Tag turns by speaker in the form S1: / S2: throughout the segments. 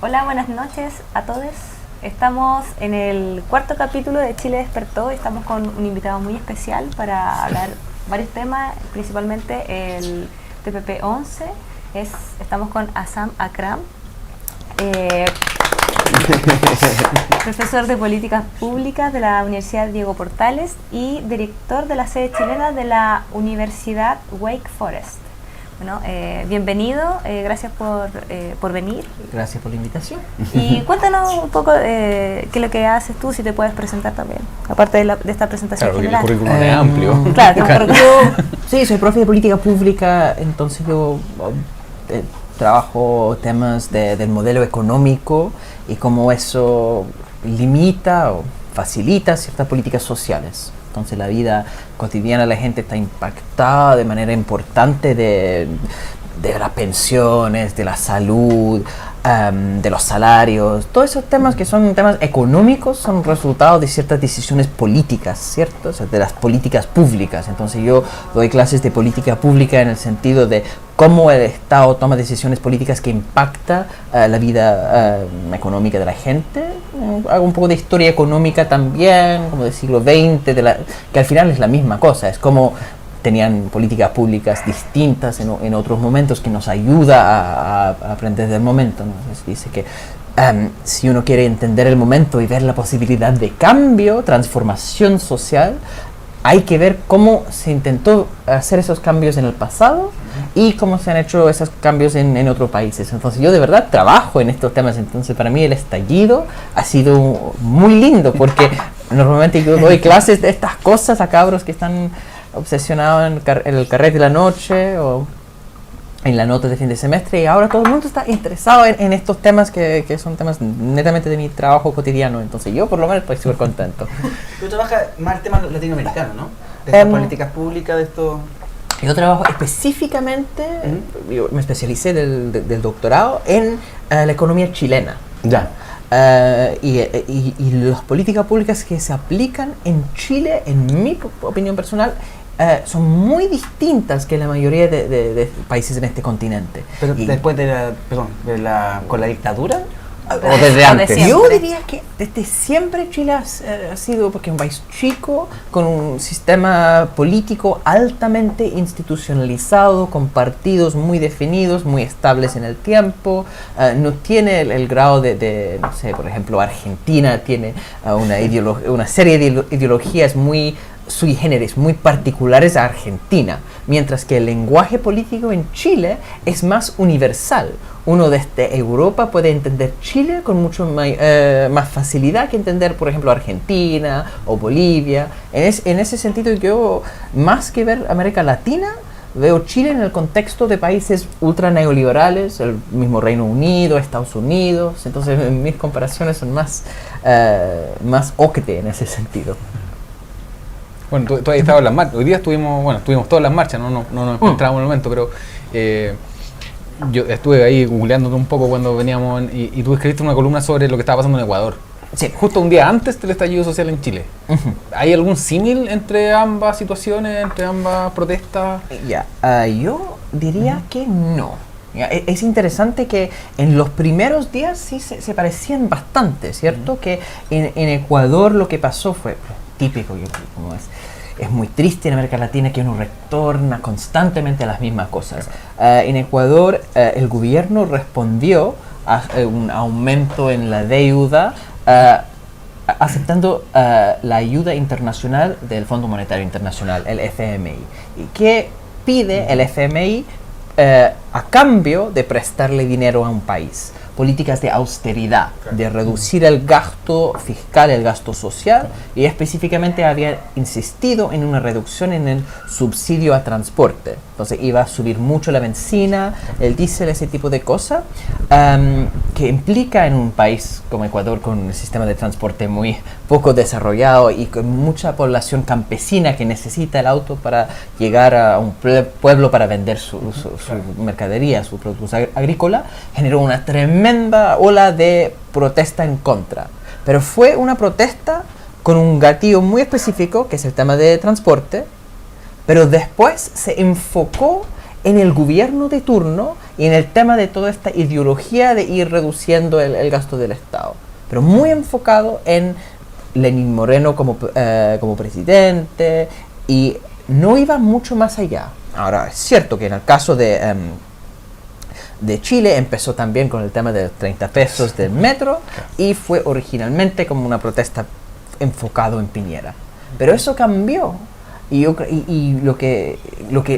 S1: Hola, buenas noches a todos. Estamos en el cuarto capítulo de Chile Despertó y estamos con un invitado muy especial para hablar varios temas, principalmente el TPP-11. Estamos con Assam Akram, profesor de Políticas Públicas de la Universidad Diego Portales y director de la sede chilena de la Universidad Wake Forest. Bueno, bienvenido, gracias por venir.
S2: Gracias por la invitación.
S1: Y cuéntanos un poco qué es lo que haces tú, si te puedes presentar también, aparte de esta presentación general.
S3: Claro, porque el currículum es amplio.
S1: Claro,
S2: sí, soy profe de política pública, entonces yo trabajo temas del modelo económico y cómo eso limita o facilita ciertas políticas sociales. Entonces la vida cotidiana de la gente está impactada de manera importante de las pensiones, de la salud, de los salarios. Todos esos temas que son temas económicos son resultados de ciertas decisiones políticas, ¿cierto? O sea, de las políticas públicas. Entonces yo doy clases de política pública en el sentido de cómo el Estado toma decisiones políticas que impactan la vida económica de la gente. Hago un poco de historia económica también, como del siglo XX, que al final es la misma cosa. Es como tenían políticas públicas distintas en otros momentos que nos ayuda a aprender del momento, ¿no? Entonces dice que si uno quiere entender el momento y ver la posibilidad de cambio, transformación social, hay que ver cómo se intentó hacer esos cambios en el pasado y cómo se han hecho esos cambios en otros países. Entonces yo de verdad trabajo en estos temas. Entonces para mí el estallido ha sido muy lindo porque normalmente yo doy clases de estas cosas a cabros que están obsesionados en el carrete de la noche o en la nota de fin de semestre, y ahora todo el mundo está interesado en estos temas que son temas netamente de mi trabajo cotidiano. Entonces yo por lo menos estoy súper contento.
S4: Tú trabajas más el tema latinoamericano, ¿no? De estas políticas públicas, de esto.
S2: Yo trabajo específicamente, yo me especialicé del doctorado en la economía chilena.
S3: Ya.
S2: Y las políticas públicas que se aplican en Chile, en mi opinión personal, son muy distintas que la mayoría de países en este continente.
S4: Pero después con la dictadura,
S2: o desde antes. Yo diría que desde siempre Chile ha sido, porque es un país chico, con un sistema político altamente institucionalizado, con partidos muy definidos, muy estables en el tiempo. No tiene el grado de, no sé, por ejemplo, Argentina tiene una serie de ideologías muy sui generis, muy particulares a Argentina, mientras que el lenguaje político en Chile es más universal. Uno desde Europa puede entender Chile con mucho más facilidad que entender, por ejemplo, Argentina o Bolivia. En ese sentido, yo, más que ver América Latina, veo Chile en el contexto de países ultra neoliberales, el mismo Reino Unido, Estados Unidos. Entonces, mis comparaciones son más OCDE en ese sentido.
S3: Bueno, tú has estado en las marchas. Hoy día estuvimos todas las marchas, no nos encontramos en el momento, pero yo estuve ahí googleándote un poco cuando veníamos y tú escribiste una columna sobre lo que estaba pasando en Ecuador.
S2: Sí.
S3: Justo un día antes del estallido social en Chile. ¿Hay algún símil entre ambas situaciones, entre ambas protestas?
S2: Yo diría que no. Es interesante que en los primeros días sí se parecían bastante, ¿cierto? Que en Ecuador lo que pasó fue típico, como es muy triste en América Latina que uno retorna constantemente a las mismas cosas. En Ecuador el gobierno respondió a un aumento en la deuda aceptando la ayuda internacional del Fondo Monetario Internacional, el FMI. ¿Y qué pide el FMI a cambio de prestarle dinero a un país? Políticas de austeridad, de reducir el gasto fiscal, el gasto social, y específicamente había insistido en una reducción en el subsidio a transporte. Entonces iba a subir mucho la benzina, el diésel, ese tipo de cosas, que implica en un país como Ecuador con un sistema de transporte muy poco desarrollado y con mucha población campesina que necesita el auto para llegar a un pueblo para vender su mercadería, su producto agrícola, generó una tremenda ola de protesta en contra. Pero fue una protesta con un gatillo muy específico, que es el tema de transporte, pero después se enfocó en el gobierno de turno y en el tema de toda esta ideología de ir reduciendo el gasto del Estado, pero muy enfocado en Lenín Moreno como presidente, y no iba mucho más allá. Ahora, es cierto que en el caso de Chile empezó también con el tema de 30 pesos del metro, y fue originalmente como una protesta enfocado en Piñera. Pero eso cambió, y lo que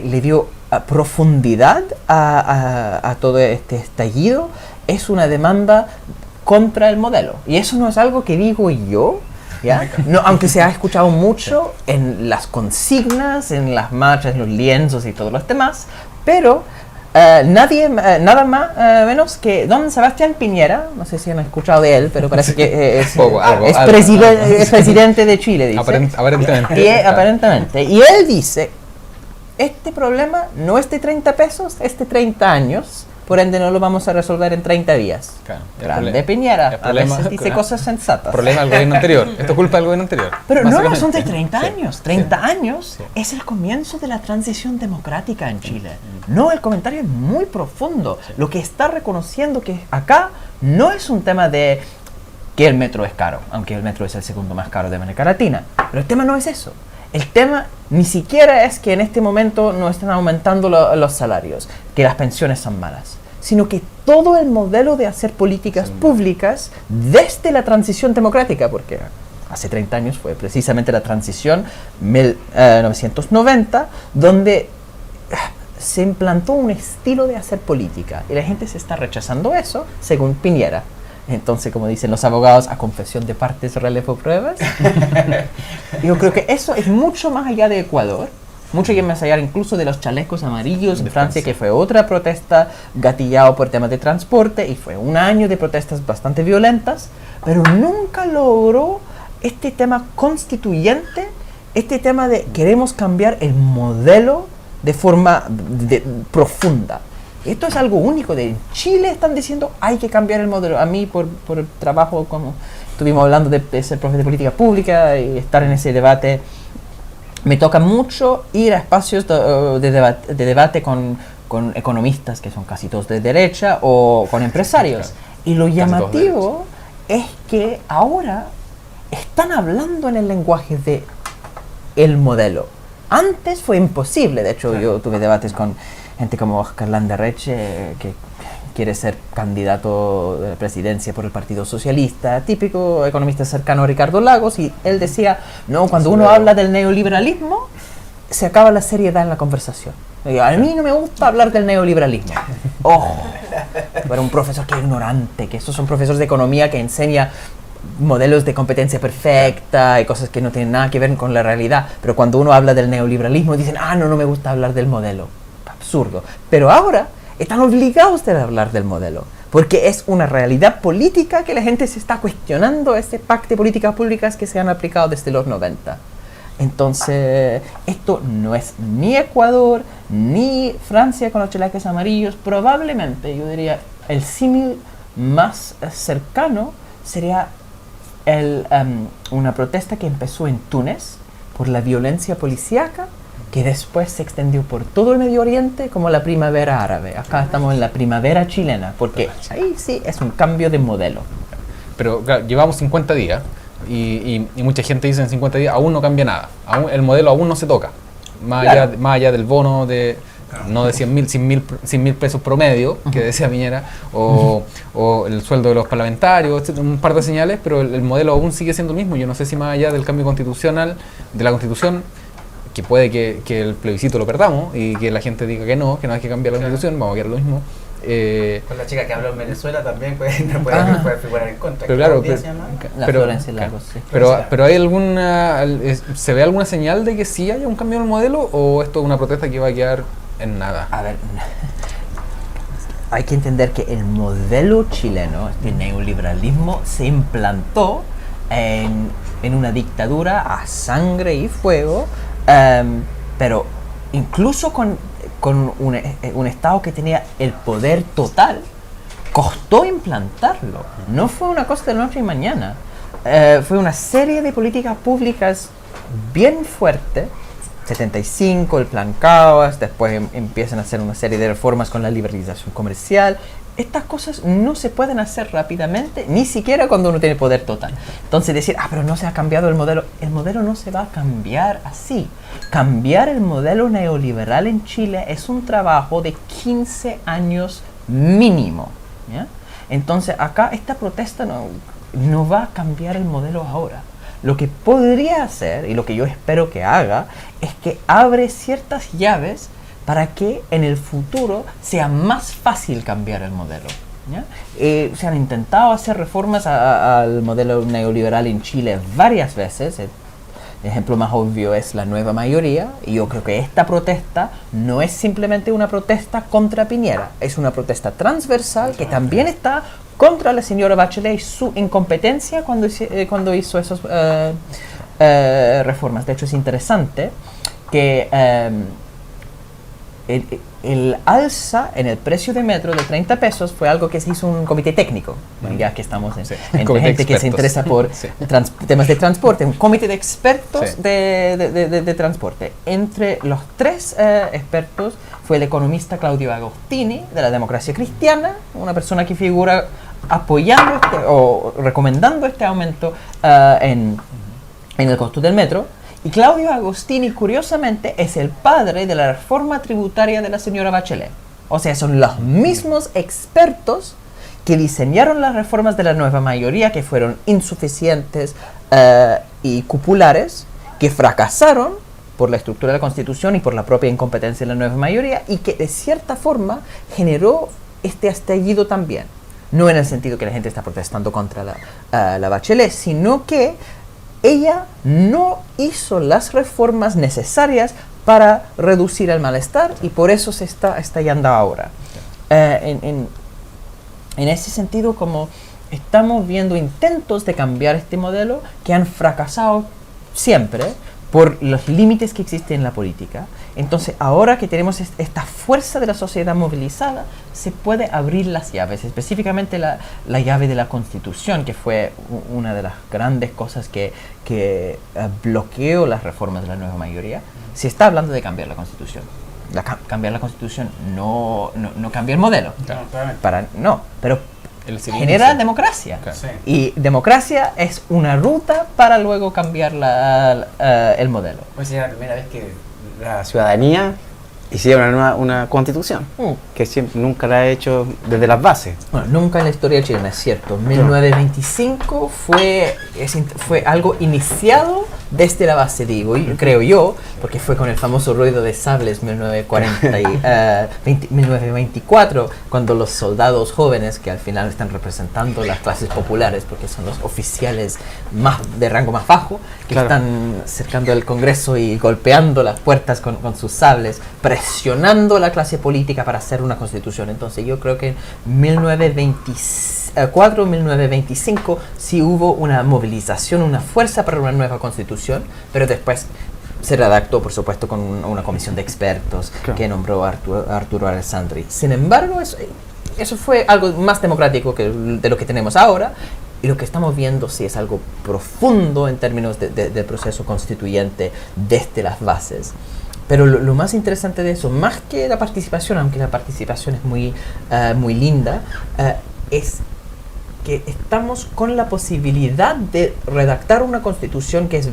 S2: le dio profundidad a todo este estallido es una demanda contra el modelo. Y eso no es algo que digo yo, ¿ya? No, aunque se ha escuchado mucho en las consignas, en las marchas, en los lienzos y todos los demás, pero nada más menos que don Sebastián Piñera, no sé si han escuchado de él, pero parece que es presidente de Chile, dice.
S3: Aparentemente.
S2: Aparentemente. Y él dice, este problema no es de 30 pesos, es de 30 años, por ende no lo vamos a resolver en 30 días. Claro, grande Piñera, a veces dice cosas sensatas.
S3: Problema del gobierno anterior, esto es culpa del gobierno anterior.
S2: Pero no son de 30 años, 30 años es el comienzo de la transición democrática en Chile. No, el comentario es muy profundo. Lo que está reconociendo que acá no es un tema de que el metro es caro, aunque el metro es el segundo más caro de América Latina, pero el tema no es eso. El tema ni siquiera es que en este momento no están aumentando los salarios, que las pensiones son malas, sino que todo el modelo de hacer políticas públicas desde la transición democrática, porque hace 30 años fue precisamente la transición 1990, donde se implantó un estilo de hacer política y la gente se está rechazando eso, según Piñera. Entonces, como dicen los abogados, a confesión de partes, relevo pruebas. Yo creo que eso es mucho más allá de Ecuador, mucho más allá incluso de los chalecos amarillos en Francia, que fue otra protesta gatillado por temas de transporte, y fue un año de protestas bastante violentas, pero nunca logró este tema constituyente, este tema de queremos cambiar el modelo de forma profunda. Esto es algo único. En Chile están diciendo hay que cambiar el modelo. A mí, por el trabajo, como estuvimos hablando de ser profe de política pública y estar en ese debate, me toca mucho ir a espacios de debate con economistas que son casi todos de derecha o con empresarios. Y lo llamativo es que ahora están hablando en el lenguaje de el modelo. Antes fue imposible. De hecho, yo tuve debates con gente como Oscar Landerreche, que quiere ser candidato de la presidencia por el Partido Socialista, típico economista cercano a Ricardo Lagos, y él decía, no, cuando uno habla del neoliberalismo, se acaba la seriedad en la conversación. Digo, a mí no me gusta hablar del neoliberalismo. ¡Oh! Pero un profesor que es ignorante, que estos son profesores de economía que enseña modelos de competencia perfecta y cosas que no tienen nada que ver con la realidad. Pero cuando uno habla del neoliberalismo, dicen, no me gusta hablar del modelo. Absurdo. Pero ahora están obligados a hablar del modelo, porque es una realidad política que la gente se está cuestionando este pacto de políticas públicas que se han aplicado desde los 90. Entonces, esto no es ni Ecuador, ni Francia con los chalecos amarillos. Probablemente, yo diría, el símil más cercano sería una protesta que empezó en Túnez por la violencia policíaca, que después se extendió por todo el Medio Oriente como la primavera árabe. Acá estamos en la primavera chilena, porque ahí sí es un cambio de modelo.
S3: Pero claro, llevamos 50 días y mucha gente dice en 50 días aún no cambia nada, el modelo aún no se toca, más allá del bono de no de 100.000 pesos promedio, que decía Piñera, o el sueldo de los parlamentarios, etc., un par de señales, pero el modelo aún sigue siendo el mismo. Yo no sé si más allá del cambio constitucional, de la Constitución, que puede que el plebiscito lo perdamos y que la gente diga que no hay que cambiar la Constitución, vamos a quedar lo mismo.
S4: Con la chica que habló en Venezuela también puede figurar en contra.
S3: Pero claro, pero hay alguna, ¿se ve alguna señal de que sí haya un cambio en el modelo, o esto es una protesta que va a quedar en nada?
S2: A ver, hay que entender que el modelo chileno, este neoliberalismo, se implantó en una dictadura a sangre y fuego, pero incluso con un Estado que tenía el poder total, costó implantarlo. No fue una cosa de la noche y mañana. Fue una serie de políticas públicas bien fuerte 75, el Plan Caos, después empiezan a hacer una serie de reformas con la liberalización comercial. Estas cosas no se pueden hacer rápidamente, ni siquiera cuando uno tiene poder total. Entonces decir, pero no se ha cambiado el modelo no se va a cambiar así. Cambiar el modelo neoliberal en Chile es un trabajo de 15 años mínimo, ¿ya? Entonces acá esta protesta no va a cambiar el modelo ahora. Lo que podría hacer, y lo que yo espero que haga, es que abre ciertas llaves para que en el futuro sea más fácil cambiar el modelo, ¿ya? Se han intentado hacer reformas al modelo neoliberal en Chile varias veces. El ejemplo más obvio es la nueva mayoría, y yo creo que esta protesta no es simplemente una protesta contra Piñera, es una protesta transversal que también está contra la señora Bachelet y su incompetencia cuando hizo esas reformas. De hecho, es interesante que el alza en el precio de metro de 30 pesos fue algo que se hizo un comité técnico, ya que estamos entre gente que se interesa por temas de transporte, un comité de expertos de transporte. Entre los tres expertos fue el economista Claudio Agostini, de la Democracia Cristiana, una persona que figura apoyando o recomendando este aumento en el costo del metro. Y Claudio Agostini, curiosamente, es el padre de la reforma tributaria de la señora Bachelet. O sea, son los mismos expertos que diseñaron las reformas de la nueva mayoría, que fueron insuficientes y cupulares, que fracasaron por la estructura de la Constitución y por la propia incompetencia de la nueva mayoría, y que de cierta forma generó este estallido también. No en el sentido que la gente está protestando contra la Bachelet, sino que ella no hizo las reformas necesarias para reducir el malestar, y por eso se está estallando ahora. En ese sentido, como estamos viendo intentos de cambiar este modelo que han fracasado siempre por los límites que existen en la política. Entonces, ahora que tenemos esta fuerza de la sociedad movilizada, se puede abrir las llaves, específicamente la llave de la Constitución, que fue una de las grandes cosas que bloqueó las reformas de la nueva mayoría. Se está hablando de cambiar la Constitución. Cambiar la Constitución no cambia el modelo. Claro, pero genera democracia. Claro. Sí. Y democracia es una ruta para luego cambiar el modelo.
S4: Pues es la primera vez que la ciudadanía hiciera una constitución, que siempre, nunca la ha hecho desde las bases.
S2: Bueno, nunca en la historia chilena, es cierto. 1925 fue algo iniciado desde la base, digo, y creo yo, porque fue con el famoso ruido de sables 1924, cuando los soldados jóvenes, que al final están representando las clases populares, porque son los oficiales de rango más bajo, que están cercando el Congreso y golpeando las puertas con sus sables, presionando a la clase política para hacer una constitución. Entonces yo creo que en 1925 sí hubo una movilización, una fuerza para una nueva constitución, pero después se redactó, por supuesto, con una comisión de expertos que nombró Arturo Alessandri. Sin embargo, eso fue algo más democrático de lo que tenemos ahora, y lo que estamos viendo sí es algo profundo en términos del proceso constituyente desde las bases. Pero lo más interesante de eso, más que la participación, aunque la participación es muy linda, es que estamos con la posibilidad de redactar una constitución que es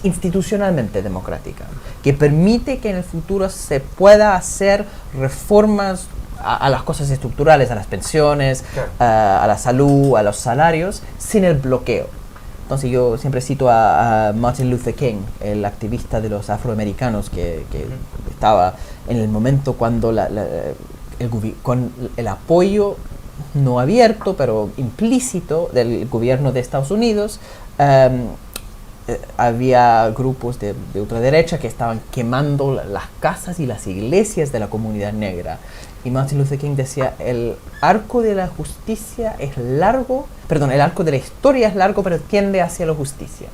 S2: institucionalmente democrática, que permite que en el futuro se pueda hacer reformas a las cosas estructurales, a las pensiones, a la salud, a los salarios, sin el bloqueo. Entonces yo siempre cito a Martin Luther King, el activista de los afroamericanos que estaba en el momento cuando con el apoyo no abierto, pero implícito del gobierno de Estados Unidos, había grupos de ultraderecha que estaban quemando las casas y las iglesias de la comunidad negra. Y Martin Luther King decía, el arco de la justicia es largo, perdón, el arco de la historia es largo, pero tiende hacia la justicia.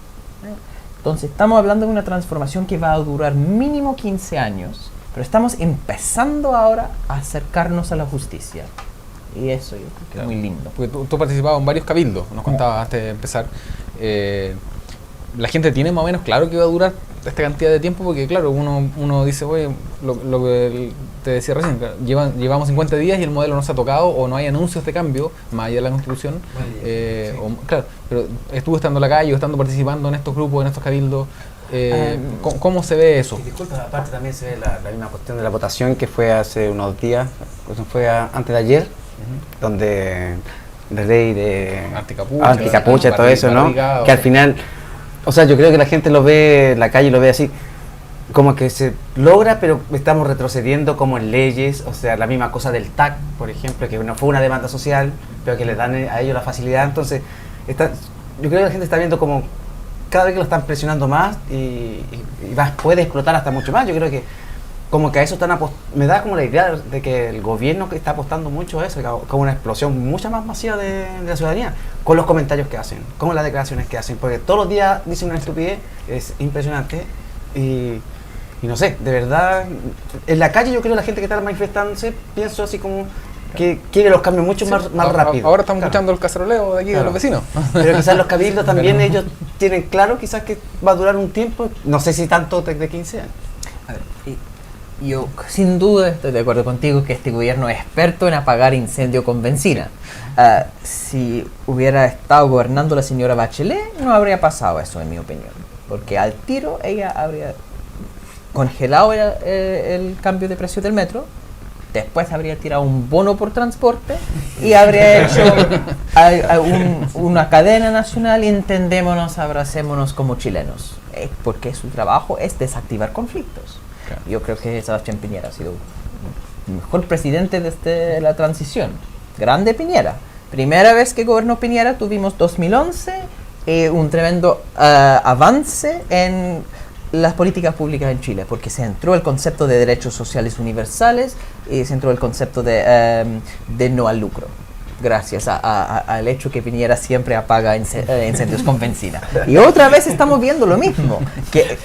S2: Entonces estamos hablando de una transformación que va a durar mínimo 15 años, pero estamos empezando ahora a acercarnos a la justicia. Y eso yo creo que es muy lindo.
S3: Porque tú participabas en varios cabildos, nos contabas antes de empezar. La gente tiene más o menos claro que va a durar esta cantidad de tiempo, porque claro, uno dice, oye, lo que te decía recién, llevamos 50 días y el modelo no se ha tocado o no hay anuncios de cambio, más allá de la Constitución. Claro, pero estuve estando en la calle, estando participando en estos grupos, en estos cabildos. ¿Cómo se ve eso?
S4: Y disculpa, aparte también se ve la misma cuestión de la votación que fue hace unos días, fue antes de ayer, donde la ley de anticapucha, todo eso, ¿no? Que al final, o sea, yo creo que la gente lo ve, la calle lo ve así, como que se logra, pero estamos retrocediendo como en leyes, o sea, la misma cosa del TAC, por ejemplo, que no fue una demanda social, pero que les dan a ellos la facilidad. Entonces, yo creo que la gente está viendo como cada vez que lo están presionando más y puede explotar hasta mucho más. Yo creo que como que a eso me da como la idea de que el gobierno que está apostando mucho a eso, como una explosión mucha más masiva de la ciudadanía, con los comentarios que hacen, con las declaraciones que hacen, porque todos los días dicen una estupidez, es impresionante. Y no sé, de verdad, en la calle yo creo que la gente que está manifestándose, pienso así como que quiere los cambios mucho más rápido.
S3: Ahora estamos escuchando el caceroleo de aquí de los vecinos.
S4: Pero quizás los cabildos también ellos tienen claro quizás que va a durar un tiempo, no sé si tanto de 15 años.
S2: A ver, yo sin duda estoy de acuerdo contigo que este gobierno es experto en apagar incendio con benzina. Si hubiera estado gobernando la señora Bachelet, no habría pasado eso, en mi opinión. Porque al tiro ella habría congelado el cambio de precio del metro, después habría tirado un bono por transporte y habría hecho una cadena nacional y entendémonos, abracémonos como chilenos. Porque su trabajo es desactivar conflictos. Claro. Yo creo que Sebastián Piñera ha sido el mejor presidente desde la transición. Grande Piñera. Primera vez que gobernó Piñera tuvimos 2011, un tremendo avance en las políticas públicas en Chile, porque se entró el concepto de derechos sociales universales y se entró el concepto de no al lucro, gracias al hecho que Piñera siempre apaga incendios con benzina. Y otra vez estamos viendo lo mismo, que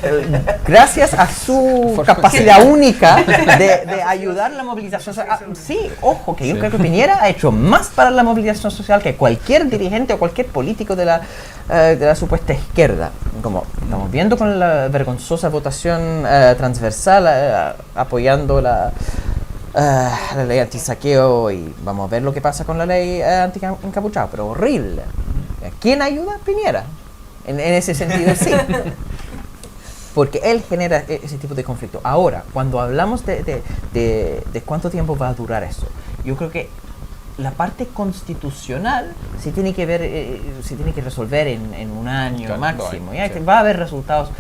S2: gracias a su capacidad única de ayudar a la movilización social. Sí, ojo, que yo creo que Piñera ha hecho más para la movilización social que cualquier dirigente o cualquier político de la supuesta izquierda. Como estamos viendo con la vergonzosa votación transversal apoyando la ley antisaqueo, y vamos a ver lo que pasa con la ley anti-encapuchado, pero horrible. ¿Quién ayuda? Piñera. En ese sentido, sí. Porque él genera ese tipo de conflicto. Ahora, cuando hablamos de cuánto tiempo va a durar eso, yo creo que la parte constitucional se tiene que ver, se tiene que resolver en un año máximo. ¿Ya? Sí. Va a haber resultados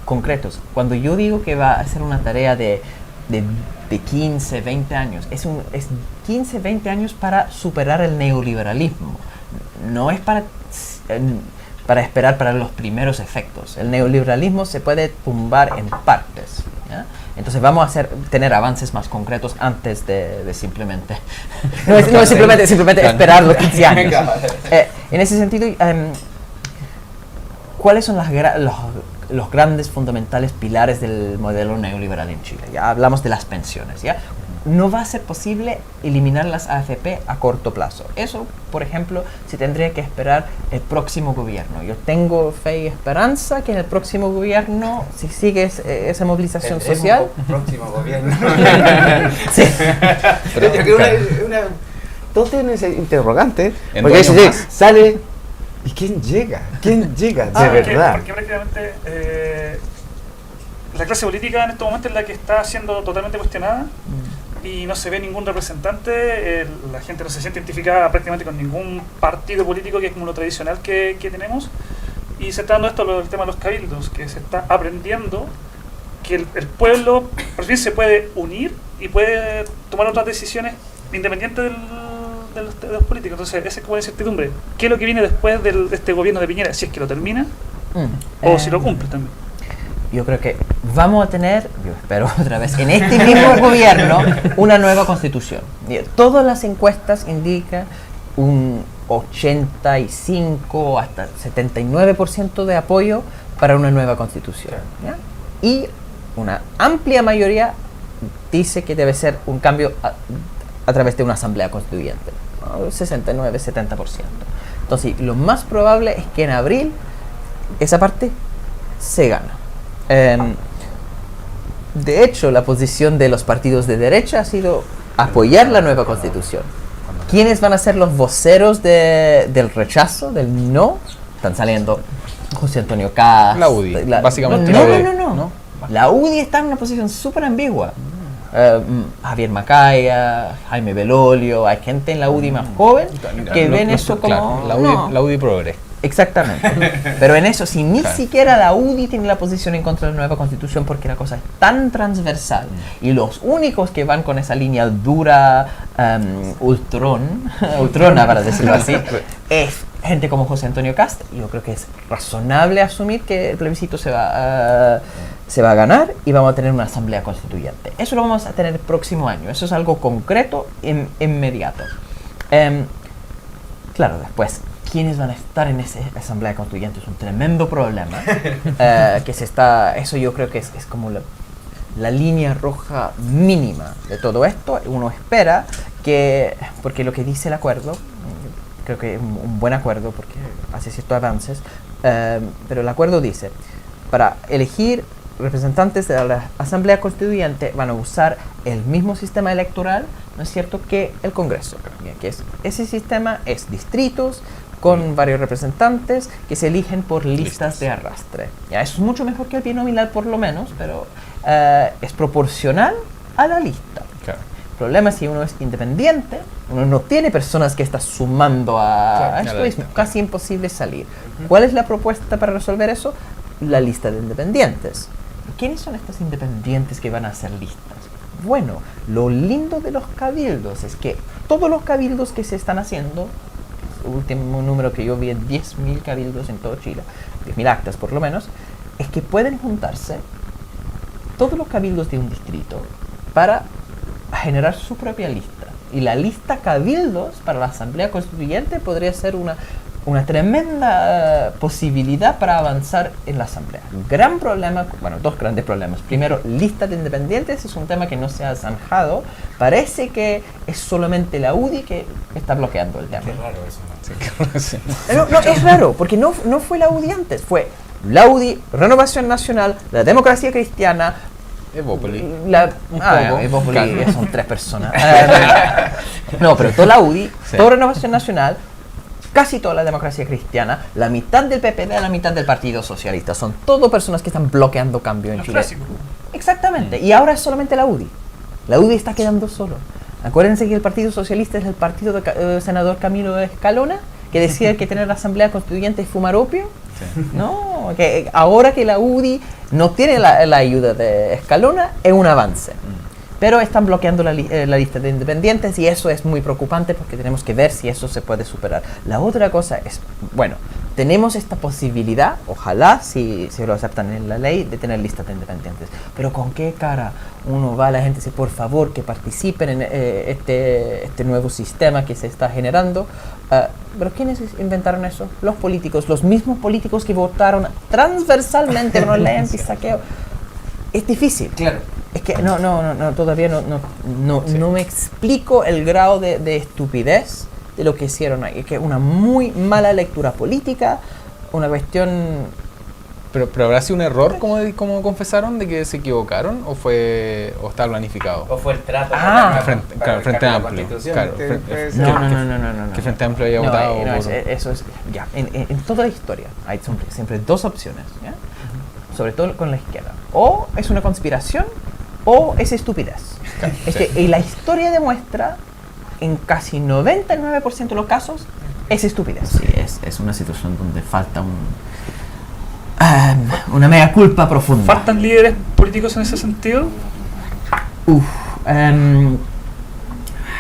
S2: concretos. Cuando yo digo que va a ser una tarea de 15, 20 años, es 15, 20 años para superar el neoliberalismo. No es para esperar para los primeros efectos. El neoliberalismo se puede tumbar en partes, ¿ya? Entonces vamos a tener avances más concretos antes de simplemente no es simplemente esperar los 15 años. En ese sentido, ¿cuáles son los grandes fundamentales pilares del modelo neoliberal en Chile? Ya hablamos de las pensiones, ¿ya? No va a ser posible eliminar las AFP a corto plazo. Eso, por ejemplo, se tendría que esperar el próximo gobierno. Yo tengo fe y esperanza que en el próximo gobierno, si sigue esa movilización social...
S4: El próximo gobierno.
S2: Sí.
S4: Pero yo creo todos tienen ese interrogante,
S3: En
S4: porque
S3: 2 años más.
S4: sale... ¿Y quién llega? ¿Quién llega de verdad?
S5: Porque prácticamente la clase política en este momento es la que está siendo totalmente cuestionada y no se ve ningún representante, la gente no se siente identificada prácticamente con ningún partido político, que es como lo tradicional que tenemos, y se está dando el tema de los cabildos, que se está aprendiendo que el pueblo por fin se puede unir y puede tomar otras decisiones independientes de los políticos. Entonces esa es como la incertidumbre. ¿Qué es lo que viene después de este gobierno de Piñera? Si es que lo termina o si lo cumple también.
S2: Yo creo que vamos a tener, yo espero otra vez, en este mismo gobierno, una nueva constitución. Todas las encuestas indican un 85 hasta 79% de apoyo para una nueva constitución, ¿ya? Y una amplia mayoría dice que debe ser un cambio a través de una asamblea constituyente, 69-70%. Entonces, lo más probable es que en abril esa parte se gana. De hecho, la posición de los partidos de derecha ha sido apoyar la nueva constitución. ¿Quiénes van a ser los voceros del rechazo, del no? Están saliendo José Antonio Cast.
S3: La UDI, básicamente.
S2: No. La UDI está en una posición súper ambigua. Javier Macaya, Jaime Belolio, hay gente en la UDI más joven que ven eso como...
S3: Claro, la UDI progre.
S2: Exactamente. Pero en eso, si ni siquiera la UDI tiene la posición en contra de la nueva constitución porque la cosa es tan transversal y los únicos que van con esa línea dura, ultrona para decirlo así, es gente como José Antonio Cast. Yo creo que es razonable asumir que el plebiscito se va a ganar y vamos a tener una asamblea constituyente. Eso lo vamos a tener el próximo año. Eso es algo concreto, inmediato. Claro, después, ¿quiénes van a estar en esa asamblea constituyente? Es un tremendo problema. Eso yo creo que es como la línea roja mínima de todo esto. Uno espera que, porque lo que dice el acuerdo, creo que es un buen acuerdo porque hace ciertos avances, pero el acuerdo dice, para elegir representantes de la Asamblea Constituyente van a usar el mismo sistema electoral, ¿no es cierto?, que el Congreso. Ese sistema es distritos con varios representantes que se eligen por listas de arrastre. Ya, eso es mucho mejor que el binominal por lo menos, pero es proporcional a la lista.
S3: Claro.
S2: El problema es si uno es independiente, uno no tiene personas que está sumando a esto, es casi imposible salir. ¿Cuál es la propuesta para resolver eso? La lista de independientes. ¿Quiénes son estos independientes que van a hacer listas? Bueno, lo lindo de los cabildos es que todos los cabildos que se están haciendo, el último número que yo vi es 10.000 cabildos en todo Chile, 10.000 actas por lo menos, es que pueden juntarse todos los cabildos de un distrito para generar su propia lista. Y la lista cabildos para la Asamblea Constituyente podría ser una tremenda posibilidad para avanzar en la Asamblea. Gran problema, bueno, dos grandes problemas. Primero, lista de independientes es un tema que no se ha zanjado. Parece que es solamente la UDI que está bloqueando el tema.
S4: Qué raro eso, ¿no?
S3: Sí.
S2: No, es raro, porque no fue la UDI antes, fue la UDI, Renovación Nacional, la Democracia Cristiana,
S3: Evópoli.
S2: Evópoli son 3 personas. No, pero toda la UDI, toda Renovación Nacional, casi toda la Democracia Cristiana, la mitad del PPD, la mitad del Partido Socialista. Son todas personas que están bloqueando cambio en Chile.
S5: Clásico.
S2: Exactamente. Y ahora es solamente la UDI. La UDI está quedando solo. Acuérdense que el Partido Socialista es el partido del senador Camilo Escalona, que decía que tener la Asamblea Constituyente es fumar opio. Sí. No, que ahora que la UDI no tiene la ayuda de Escalona, es un avance. Pero están bloqueando la lista de independientes y eso es muy preocupante porque tenemos que ver si eso se puede superar. La otra cosa es, bueno, tenemos esta posibilidad, ojalá si lo aceptan en la ley, de tener listas de independientes. Pero ¿con qué cara uno va a la gente y dice, por favor, que participen en este nuevo sistema que se está generando? ¿Pero quiénes inventaron eso? Los políticos, los mismos políticos que votaron transversalmente con la ley anti-saqueo. Es difícil.
S4: Claro.
S2: Es que todavía no me explico el grado de estupidez de lo que hicieron ahí. Es que es una muy mala lectura política, una cuestión...
S3: Pero ¿habrá sido un error, como confesaron, de que se equivocaron? ¿O estaba planificado?
S4: ¿O fue el trato?
S3: Frente Amplio. Claro,
S2: No.
S3: Que Frente Amplio haya votado.
S2: Eso es... Ya, en toda la historia hay siempre dos opciones, ¿ya? Sobre todo con la izquierda. O es una conspiración o es estupidez. Y la historia demuestra, en casi 99% de los casos, es estupidez. Sí, es una situación donde falta una mea culpa profunda.
S5: ¿Faltan líderes políticos en ese sentido?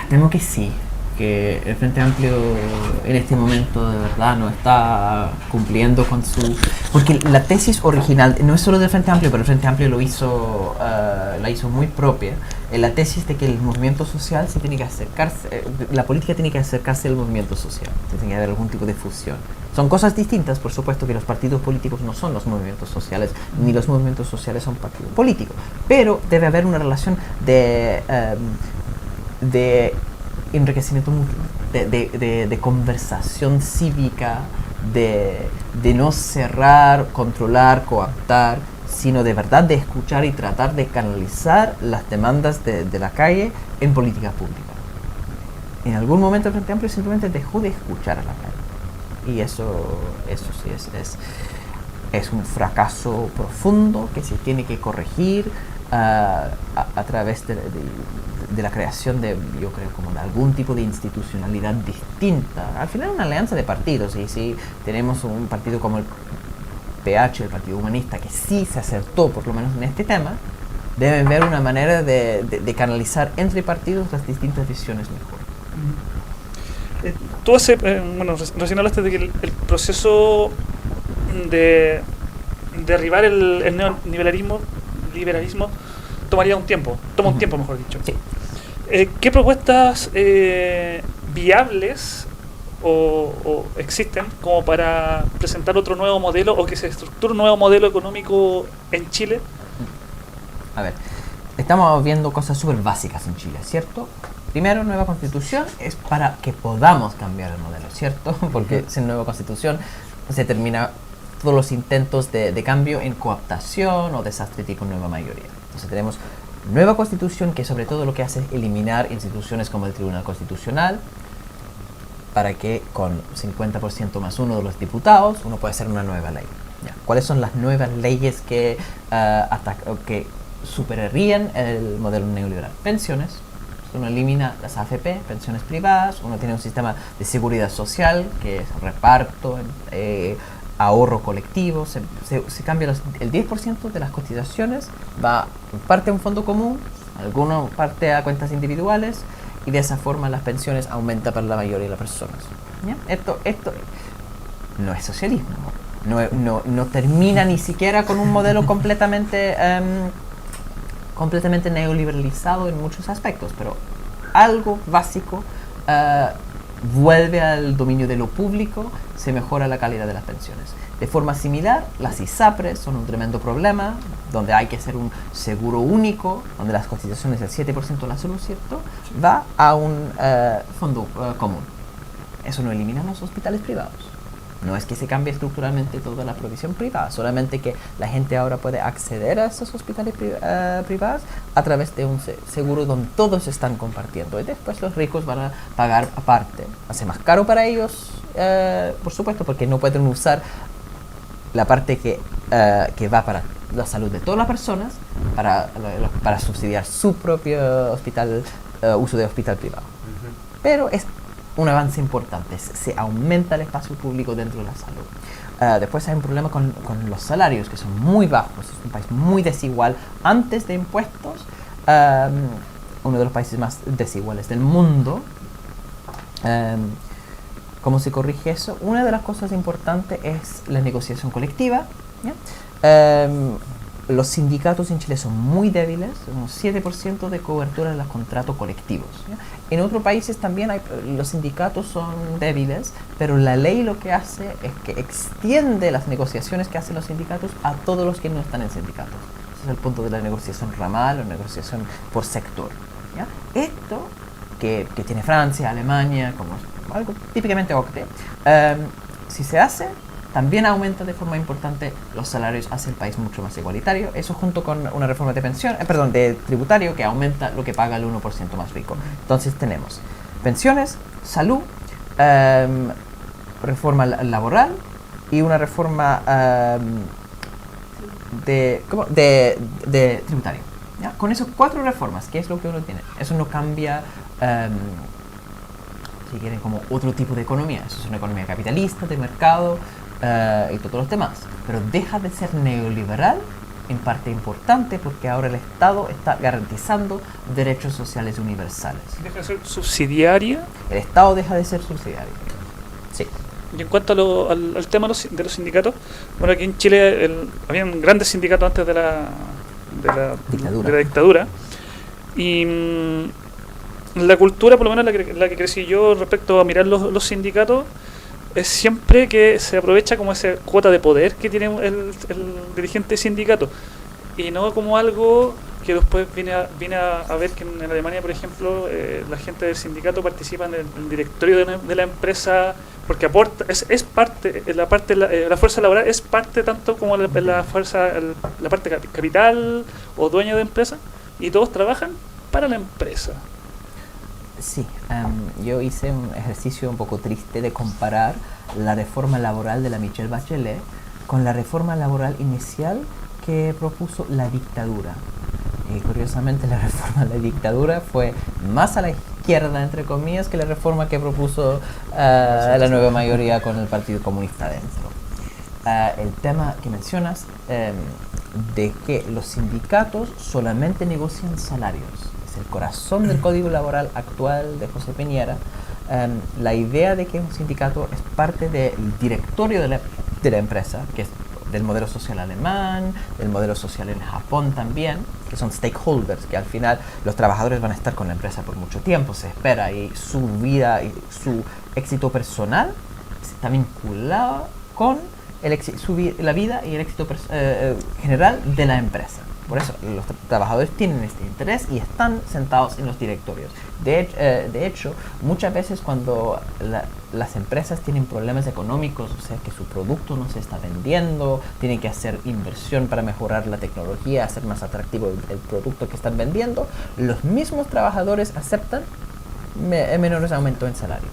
S2: Temo que sí, que el Frente Amplio en este momento de verdad no está cumpliendo con su... Porque la tesis original, no es solo del Frente Amplio, pero el Frente Amplio la hizo muy propia, la tesis de que el movimiento social se tiene que acercarse, la política tiene que acercarse al movimiento social, tiene que haber algún tipo de fusión. Son cosas distintas, por supuesto que los partidos políticos no son los movimientos sociales, ni los movimientos sociales son partidos políticos, pero debe haber una relación de enriquecimiento mutuo, de conversación cívica, de no cerrar, controlar, coaptar, sino de verdad de escuchar y tratar de canalizar las demandas de la calle en política pública. En algún momento el Frente Amplio simplemente dejó de escuchar a la calle. Y eso sí es un fracaso profundo que se tiene que corregir a través de la creación de, yo creo, como de algún tipo de institucionalidad distinta. Al final una alianza de partidos, y si tenemos un partido como el PH, el Partido Humanista, que sí se acertó por lo menos en este tema, deben ver una manera de canalizar entre partidos las distintas visiones mejor.
S5: Tú recién hablaste de que el proceso de derribar el neoliberalismo tomaría un tiempo, toma un tiempo, mejor dicho.
S2: Sí.
S5: ¿Qué propuestas viables o existen como para presentar otro nuevo modelo o que se estructure un nuevo modelo económico en Chile?
S2: A ver, estamos viendo cosas súper básicas en Chile, ¿cierto? Primero, nueva constitución es para que podamos cambiar el modelo, ¿cierto? Porque sin nueva constitución se termina todos los intentos de cambio en cooptación o desastre tipo nueva mayoría. Entonces tenemos nueva constitución que sobre todo lo que hace es eliminar instituciones como el Tribunal Constitucional para que con 50% más uno de los diputados uno pueda hacer una nueva ley. ¿Ya? ¿Cuáles son las nuevas leyes que superarían el modelo neoliberal? Pensiones. Uno elimina las AFP, pensiones privadas, uno tiene un sistema de seguridad social que es reparto, ahorro colectivo, se cambia el 10% de las cotizaciones, va parte a un fondo común, alguno parte a cuentas individuales y de esa forma las pensiones aumentan para la mayoría de las personas. ¿Ya? Esto no es socialismo, no termina ni siquiera con un modelo completamente neoliberalizado en muchos aspectos, pero algo básico vuelve al dominio de lo público, se mejora la calidad de las pensiones. De forma similar, las ISAPRES son un tremendo problema, donde hay que hacer un seguro único, donde las cotizaciones del 7% de la salud, ¿cierto?, va a un fondo común. Eso no elimina los hospitales privados. No es que se cambie estructuralmente toda la provisión privada, solamente que la gente ahora puede acceder a esos hospitales privados a través de un seguro donde todos están compartiendo y después los ricos van a pagar aparte. Hace más caro para ellos, por supuesto, porque no pueden usar la parte que va para la salud de todas las personas para subsidiar su propio hospital, uso de hospital privado. Pero es un avance importante, se aumenta el espacio público dentro de la salud. Después hay un problema con los salarios, que son muy bajos, es un país muy desigual. Antes de impuestos, uno de los países más desiguales del mundo. ¿Cómo se corrige eso? Una de las cosas importantes es la negociación colectiva. ¿Ya? Los sindicatos en Chile son muy débiles, un 7% de cobertura de los contratos colectivos. ¿Ya? En otros países también los sindicatos son débiles, pero la ley lo que hace es que extiende las negociaciones que hacen los sindicatos a todos los que no están en sindicatos. Ese es el punto de la negociación ramal o negociación por sector. ¿Ya? Esto que tiene Francia, Alemania, como algo típicamente OCDE, si se hace, también aumenta de forma importante los salarios, hace el país mucho más igualitario. Eso junto con una reforma de de tributario que aumenta lo que paga el 1% más rico. Entonces tenemos pensiones, salud, reforma laboral y una reforma de tributario. ¿Ya? Con esos 4 reformas, ¿qué es lo que uno tiene? Eso no cambia, si quieren, como otro tipo de economía. Eso es una economía capitalista, de mercado, y todos los demás, pero deja de ser neoliberal en parte importante porque ahora el Estado está garantizando derechos sociales universales.
S5: ¿Deja de ser subsidiaria?
S2: El Estado deja de ser subsidiario. Sí.
S5: Y en cuanto al tema de los sindicatos, bueno, aquí en Chile habían grandes sindicatos antes de la dictadura y la cultura, por lo menos la que crecí yo respecto a mirar los sindicatos, es siempre que se aprovecha como esa cuota de poder que tiene el dirigente sindicato y no como algo que después viene a ver que en Alemania, por ejemplo, la gente del sindicato participa en el directorio de la empresa porque aporta, es parte, la fuerza laboral es parte tanto como la fuerza, la parte capital o dueño de empresa, y todos trabajan para la empresa.
S2: Sí, yo hice un ejercicio un poco triste de comparar la reforma laboral de la Michelle Bachelet con la reforma laboral inicial que propuso la dictadura. Y curiosamente la reforma de la dictadura fue más a la izquierda, entre comillas, que la reforma que propuso la nueva mayoría con el Partido Comunista dentro. El tema que mencionas de que los sindicatos solamente negocian salarios, es el corazón del código laboral actual de José Piñera. La idea de que un sindicato es parte del directorio de la empresa, que es del modelo social alemán, del modelo social en Japón también, que son stakeholders, que al final los trabajadores van a estar con la empresa por mucho tiempo, se espera, y su vida y su éxito personal está vinculado con la vida y el éxito general de la empresa. Por eso los trabajadores tienen este interés y están sentados en los directorios. De hecho, muchas veces cuando las empresas tienen problemas económicos, o sea que su producto no se está vendiendo, tienen que hacer inversión para mejorar la tecnología, hacer más atractivo el producto que están vendiendo, los mismos trabajadores aceptan menores aumentos en salario,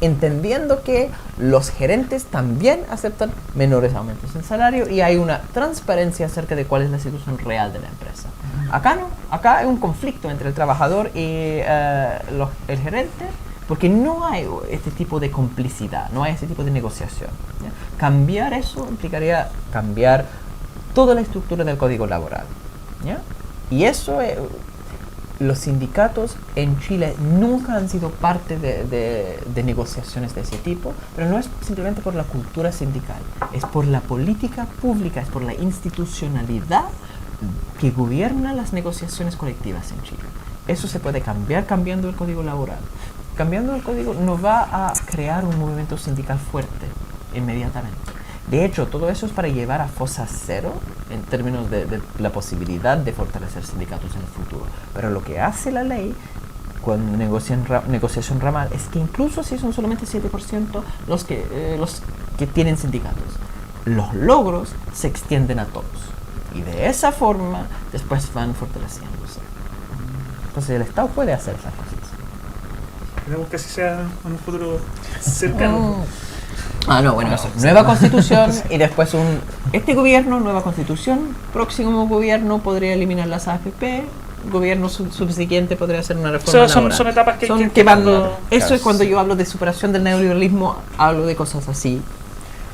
S2: entendiendo que los gerentes también aceptan menores aumentos en salario y hay una transparencia acerca de cuál es la situación real de la empresa. Acá no, acá hay un conflicto entre el trabajador y el gerente, porque no hay este tipo de complicidad, no hay ese tipo de negociación, ¿ya? Cambiar eso implicaría cambiar toda la estructura del código laboral, ¿ya? Y eso los sindicatos en Chile nunca han sido parte de negociaciones de ese tipo, pero no es simplemente por la cultura sindical, es por la política pública, es por la institucionalidad que gobierna las negociaciones colectivas en Chile. Eso se puede cambiar cambiando el código laboral. Cambiando el código no va a crear un movimiento sindical fuerte inmediatamente. De hecho, todo eso es para llevar a fosa cero en términos de la posibilidad de fortalecer sindicatos en el futuro. Pero lo que hace la ley cuando negociación ramal es que incluso si son solamente 7% los que tienen sindicatos, los logros se extienden a todos. Y de esa forma después van fortaleciéndose. Entonces el Estado puede hacer esas cosas.
S5: Esperemos que así sea en un futuro cercano.
S2: Eso. Nueva constitución y después este gobierno, nueva constitución, próximo gobierno podría eliminar las AFP, gobierno subsiguiente podría hacer una reforma laboral.
S5: Son etapas que
S2: van. Eso es cuando yo hablo de superación del neoliberalismo, hablo de cosas así.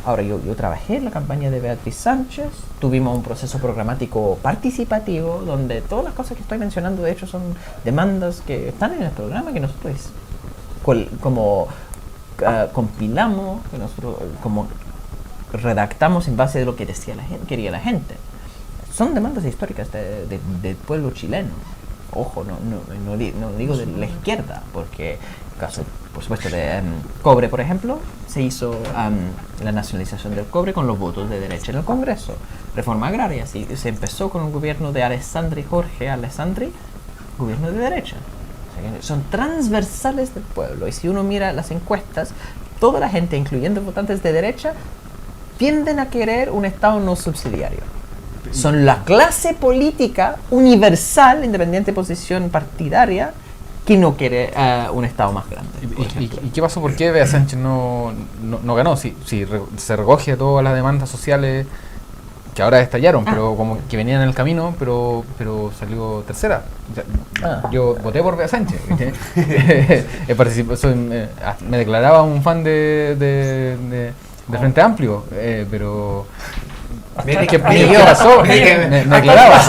S2: Ahora, yo trabajé en la campaña de Beatriz Sánchez, tuvimos un proceso programático participativo donde todas las cosas que estoy mencionando de hecho son demandas que están en el programa que nosotros compilamos, que nosotros como redactamos en base de lo que quería la gente. Son demandas históricas del pueblo chileno. Ojo, no digo de la izquierda, porque caso, por supuesto, de cobre, por ejemplo, se hizo la nacionalización del cobre con los votos de derecha en el Congreso. Reforma agraria, sí, se empezó con un gobierno de Jorge Alessandri, gobierno de derecha. O sea, son transversales del pueblo, y si uno mira las encuestas, toda la gente, incluyendo votantes de derecha, tienden a querer un Estado no subsidiario. Son la clase política universal, independiente de posición partidaria, que no quiere un Estado más grande.
S3: ¿Y qué pasó? ¿Por qué Bea Sánchez no ganó? Si se recoge todas las demandas sociales que ahora estallaron, pero como que venían en el camino, pero salió tercera. O sea, yo voté por Bea Sánchez. Me declaraba un fan de Frente Amplio, pero... ¿Qué pasó? Me declaraba.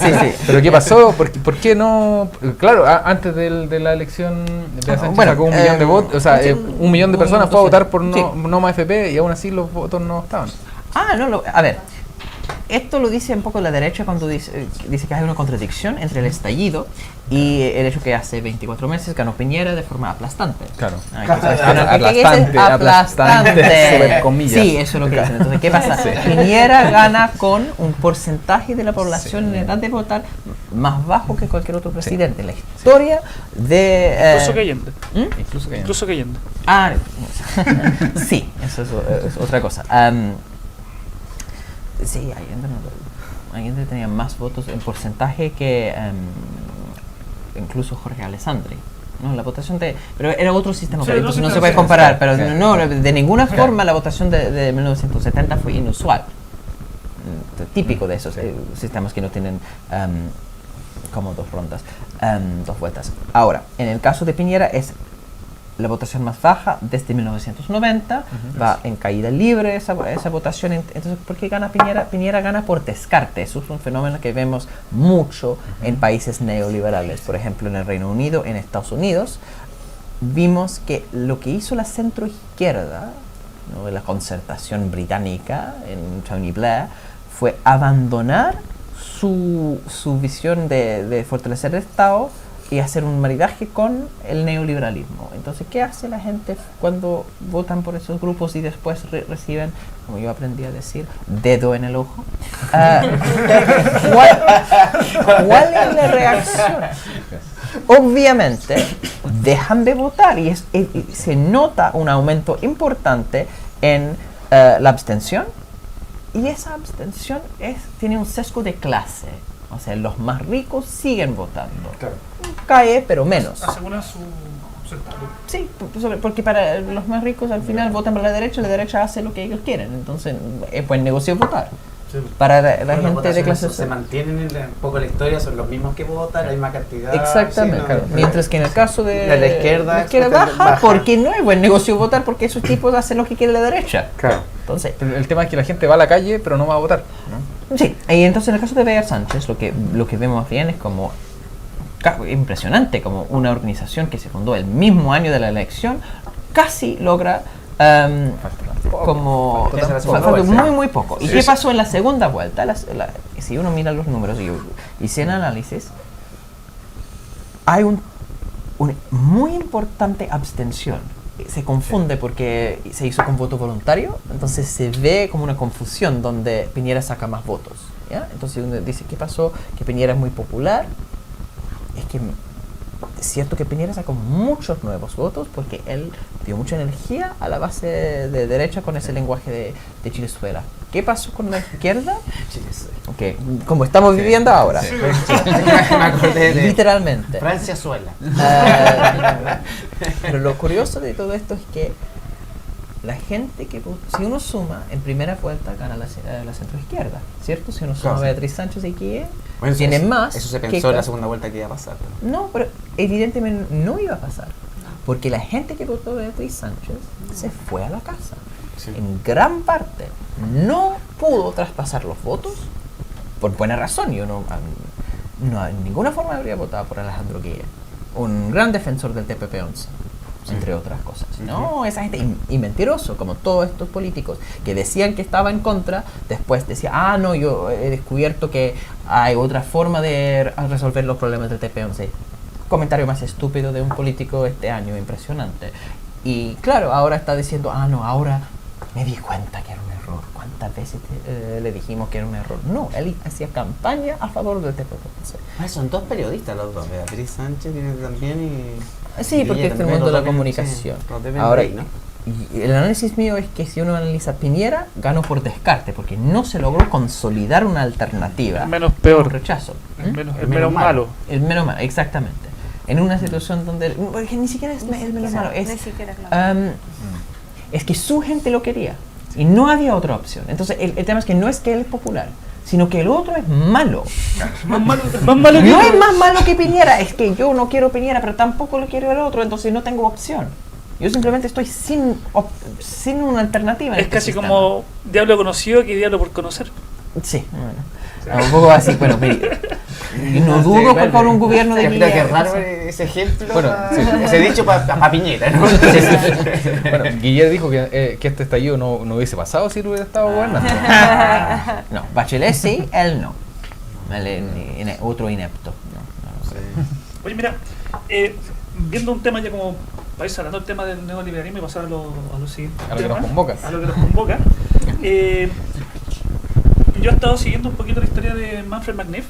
S3: Sí. ¿Pero qué pasó? ¿Por qué no? Claro, antes de la elección de Sánchez sacó 1 millón de votos, o sea, 1 millón de personas fue a votar por no más FP y aún así los votos no estaban.
S2: A ver, esto lo dice un poco la derecha cuando dice que hay una contradicción entre el estallido y el hecho que hace 24 meses ganó Piñera de forma aplastante.
S3: Claro.
S2: Aplastante.
S3: Sobre comillas.
S2: Sí, eso es lo que dicen. Entonces, ¿qué pasa? Piñera gana con un porcentaje de la población en edad de votar más bajo que cualquier otro presidente en la historia de...
S5: Incluso que Allende.
S3: Incluso que
S5: Incluso que Allende.
S2: Ah, sí, eso es otra cosa. Sí, Allende tenía más votos en porcentaje que incluso Jorge Alessandri. No, la votación pero era otro sistema,
S5: Sí,
S2: entonces
S5: no,
S2: no
S5: sí,
S2: se puede
S5: sí,
S2: comparar,
S3: sí,
S2: pero
S3: sí.
S2: no, de ninguna forma la votación de 1970 fue inusual. Típico de esos sistemas que no tienen como dos rondas, dos vueltas. Ahora, en el caso de Piñera es la votación más baja desde 1990, va en caída libre esa votación. Entonces, ¿por qué gana Piñera? Piñera gana por descarte. Eso es un fenómeno que vemos mucho en países neoliberales. Por ejemplo, en el Reino Unido, en Estados Unidos, vimos que lo que hizo la centroizquierda, ¿no?, la concertación británica en Tony Blair, fue abandonar su visión de fortalecer el Estado y hacer un maridaje con el neoliberalismo. Entonces, ¿qué hace la gente cuando votan por esos grupos y después reciben, como yo aprendí a decir, dedo en el ojo? ¿Cuál es la reacción? Obviamente, dejan de votar y se nota un aumento importante en la abstención, y esa abstención tiene un sesgo de clase. O sea, los más ricos siguen votando.
S5: Claro.
S2: Cae, pero menos.
S5: Asegura su estatus.
S2: Sí, porque para los más ricos al final votan por la derecha hace lo que ellos quieren. Entonces, es buen negocio votar.
S4: Sí.
S2: Para la gente de clase
S4: se
S2: social.
S4: mantienen un poco la historia, son los mismos que votan, la misma cantidad.
S2: Exactamente.
S4: Sí,
S2: Claro. Mientras que en el caso de
S4: la izquierda
S2: baja, porque no es buen negocio votar, porque esos tipos hacen lo que quiere la derecha.
S4: Claro.
S2: Entonces,
S3: El tema es que la gente va a la calle, pero no va a votar, ¿no?
S2: sí, y entonces en el caso de Beyer Sánchez lo que vemos bien es como impresionante, como una organización que se fundó el mismo año de la elección casi logra como falta muy poco. ¿Y qué pasó en la segunda vuelta? Si uno mira los números y si el análisis, hay un muy importante abstención. Se confunde porque se hizo con voto voluntario, entonces se ve como una confusión donde Piñera saca más votos, ¿ya? Entonces uno dice, ¿qué pasó? Que Piñera es muy popular. Es que es cierto que Piñera sacó muchos nuevos votos porque él dio mucha energía a la base de derecha con ese lenguaje de Chilezuela. ¿Qué pasó con la izquierda? Okay. Como estamos viviendo ahora.
S3: Sí.
S4: Me acordé de
S2: literalmente.
S4: Francia Suela.
S2: Pero lo curioso de todo esto es que la gente si uno suma, en primera vuelta gana la centroizquierda, ¿cierto? Si uno suma a Beatriz Sánchez y Quié, tiene más.
S4: Eso se pensó en la segunda vuelta que iba a pasar.
S2: No, pero evidentemente no iba a pasar. Porque la gente que votó a Beatriz Sánchez se fue a la casa. Sí. En gran parte no pudo traspasar los votos por buena razón. Yo no en ninguna forma habría votado por Alejandro Guille, un gran defensor del TPP-11, entre otras cosas. No, esa gente, y mentiroso, como todos estos políticos que decían que estaba en contra, después decía, no, yo he descubierto que hay otra forma de resolver los problemas del TPP-11. Comentario más estúpido de un político este año, impresionante. Y claro, ahora está diciendo, no, ahora me di cuenta que era un error. ¿Cuántas veces le dijimos que era un error? No, él hacía campaña a favor del TPP-11.
S4: Son dos periodistas los dos, Beatriz Sánchez tiene también y...
S2: Sí, porque es el mundo de la comunicación.
S4: Sí,
S2: ahora,
S4: ahí, ¿no?
S2: Y el análisis mío es que si uno analiza Piñera, ganó por descarte, porque no se logró consolidar una alternativa.
S5: El menos peor.
S2: Un rechazo.
S5: El menos malo.
S2: El menos malo, exactamente. En una situación donde ni siquiera es el menos malo, es, es que su gente lo quería y no había otra opción. Entonces el tema es que no es que él es popular, sino que el otro es malo.
S5: Más malo que
S2: no es más malo que Piñera, es que yo no quiero Piñera, pero tampoco lo quiero el otro, entonces no tengo opción. Yo simplemente estoy sin una alternativa.
S5: Es casi sistema. Como diablo conocido que diablo por conocer.
S2: Sí, bueno. Un poco así, bueno, Y no dudo que con un gobierno de
S4: Guillermo.
S2: Guillermo.
S4: Qué raro ese ejemplo,
S3: Bueno,
S4: ese dicho para Piñera, ¿no?
S3: Bueno, Guillermo dijo que este estallido no hubiese pasado si no hubiera estado gobernando.
S2: No, Bachelet sí, él no. Otro inepto. No sé.
S5: Oye, mira, viendo un tema ya como para ir hablando el tema del neoliberalismo y pasar a lo siguiente.
S3: A lo que nos convoca.
S5: A lo que nos convoca. Yo he estado siguiendo un poquito la historia de Manfred Magniff.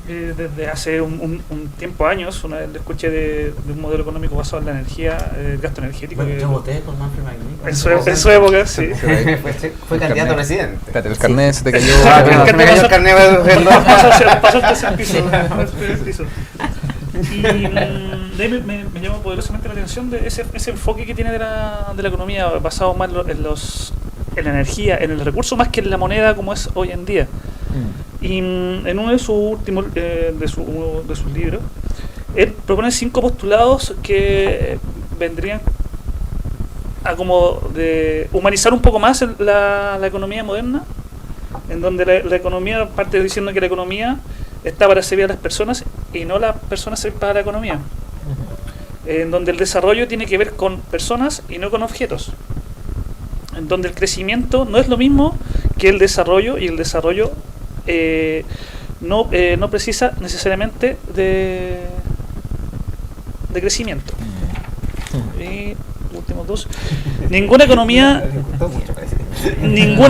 S5: Desde hace un tiempo, años, una vez le escuché de un modelo económico basado en la energía, el gasto energético.
S4: Bueno, yo voté por Manfred Magniff.
S5: En su época, sí.
S4: Fue candidato a presidente.
S3: Espérate, el carnet se te cayó.
S4: Me cayó el carnet.
S5: Pasó el tercer piso. Y de ahí me llamó poderosamente la atención de ese enfoque que tiene de la economía, basado más en la energía, en el recurso, más que en la moneda como es hoy en día. Y en uno de sus últimos de sus libros, él propone 5 postulados que vendrían a como de humanizar un poco más la economía moderna, en donde la economía parte diciendo que la economía está para servir a las personas y no las personas servir para la economía, en donde el desarrollo tiene que ver con personas y no con objetos, en donde el crecimiento no es lo mismo que el desarrollo, y el desarrollo no precisa necesariamente de crecimiento. Y últimos 2. Ninguna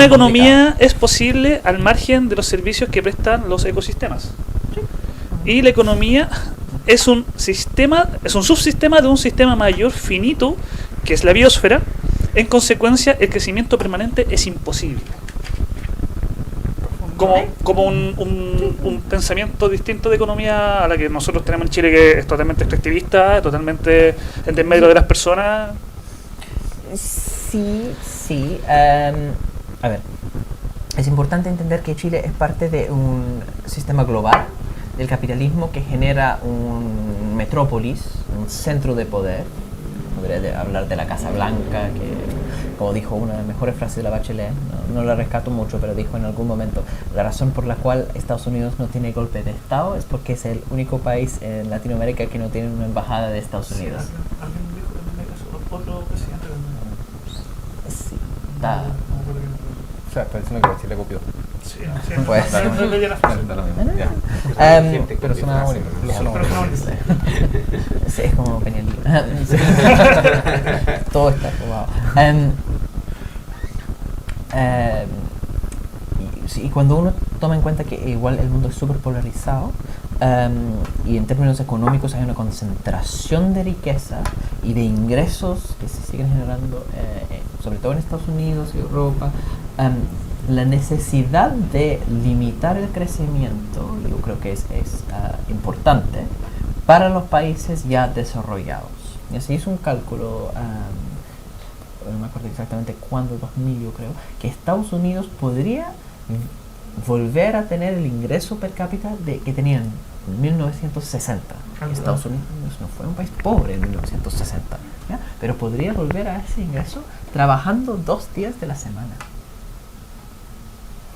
S5: economía es posible al margen de los servicios que prestan los ecosistemas. Y la economía es un subsistema de un sistema mayor finito, que es la biosfera. En consecuencia, el crecimiento permanente es imposible. Como un pensamiento distinto de economía a la que nosotros tenemos en Chile, que es totalmente extractivista, totalmente en desmedro de las personas.
S2: Sí. A ver, es importante entender que Chile es parte de un sistema global del capitalismo que genera un metrópolis, un centro de poder. Podría hablar de la Casa Blanca, que, como dijo una de las mejores frases de la Bachelet, no la rescato mucho, pero dijo en algún momento: la razón por la cual Estados Unidos no tiene golpe de Estado es porque es el único país en Latinoamérica que no tiene una embajada de Estados Unidos.
S5: Alguien dijo también eso, otro presidente también.
S2: Sí, está.
S3: O sea, está diciendo que Chile copió.
S5: Sí,
S2: Pues,
S5: siempre leía la frase.
S3: Pero suena bonito.
S2: Sí, es como Peñalita. Todo está probado. Y cuando uno toma en cuenta que igual el mundo es súper polarizado, y en términos económicos hay una concentración de riqueza y de ingresos que se siguen generando, sobre todo en Estados Unidos y Europa, la necesidad de limitar el crecimiento, yo creo que es importante para los países ya desarrollados. Y se hizo un cálculo, no me acuerdo exactamente cuándo, 2000 yo creo, que Estados Unidos podría volver a tener el ingreso per cápita que tenían en 1960. Estados Unidos no fue un país pobre en 1960, ¿ya? Pero podría volver a ese ingreso trabajando 2 días de la semana.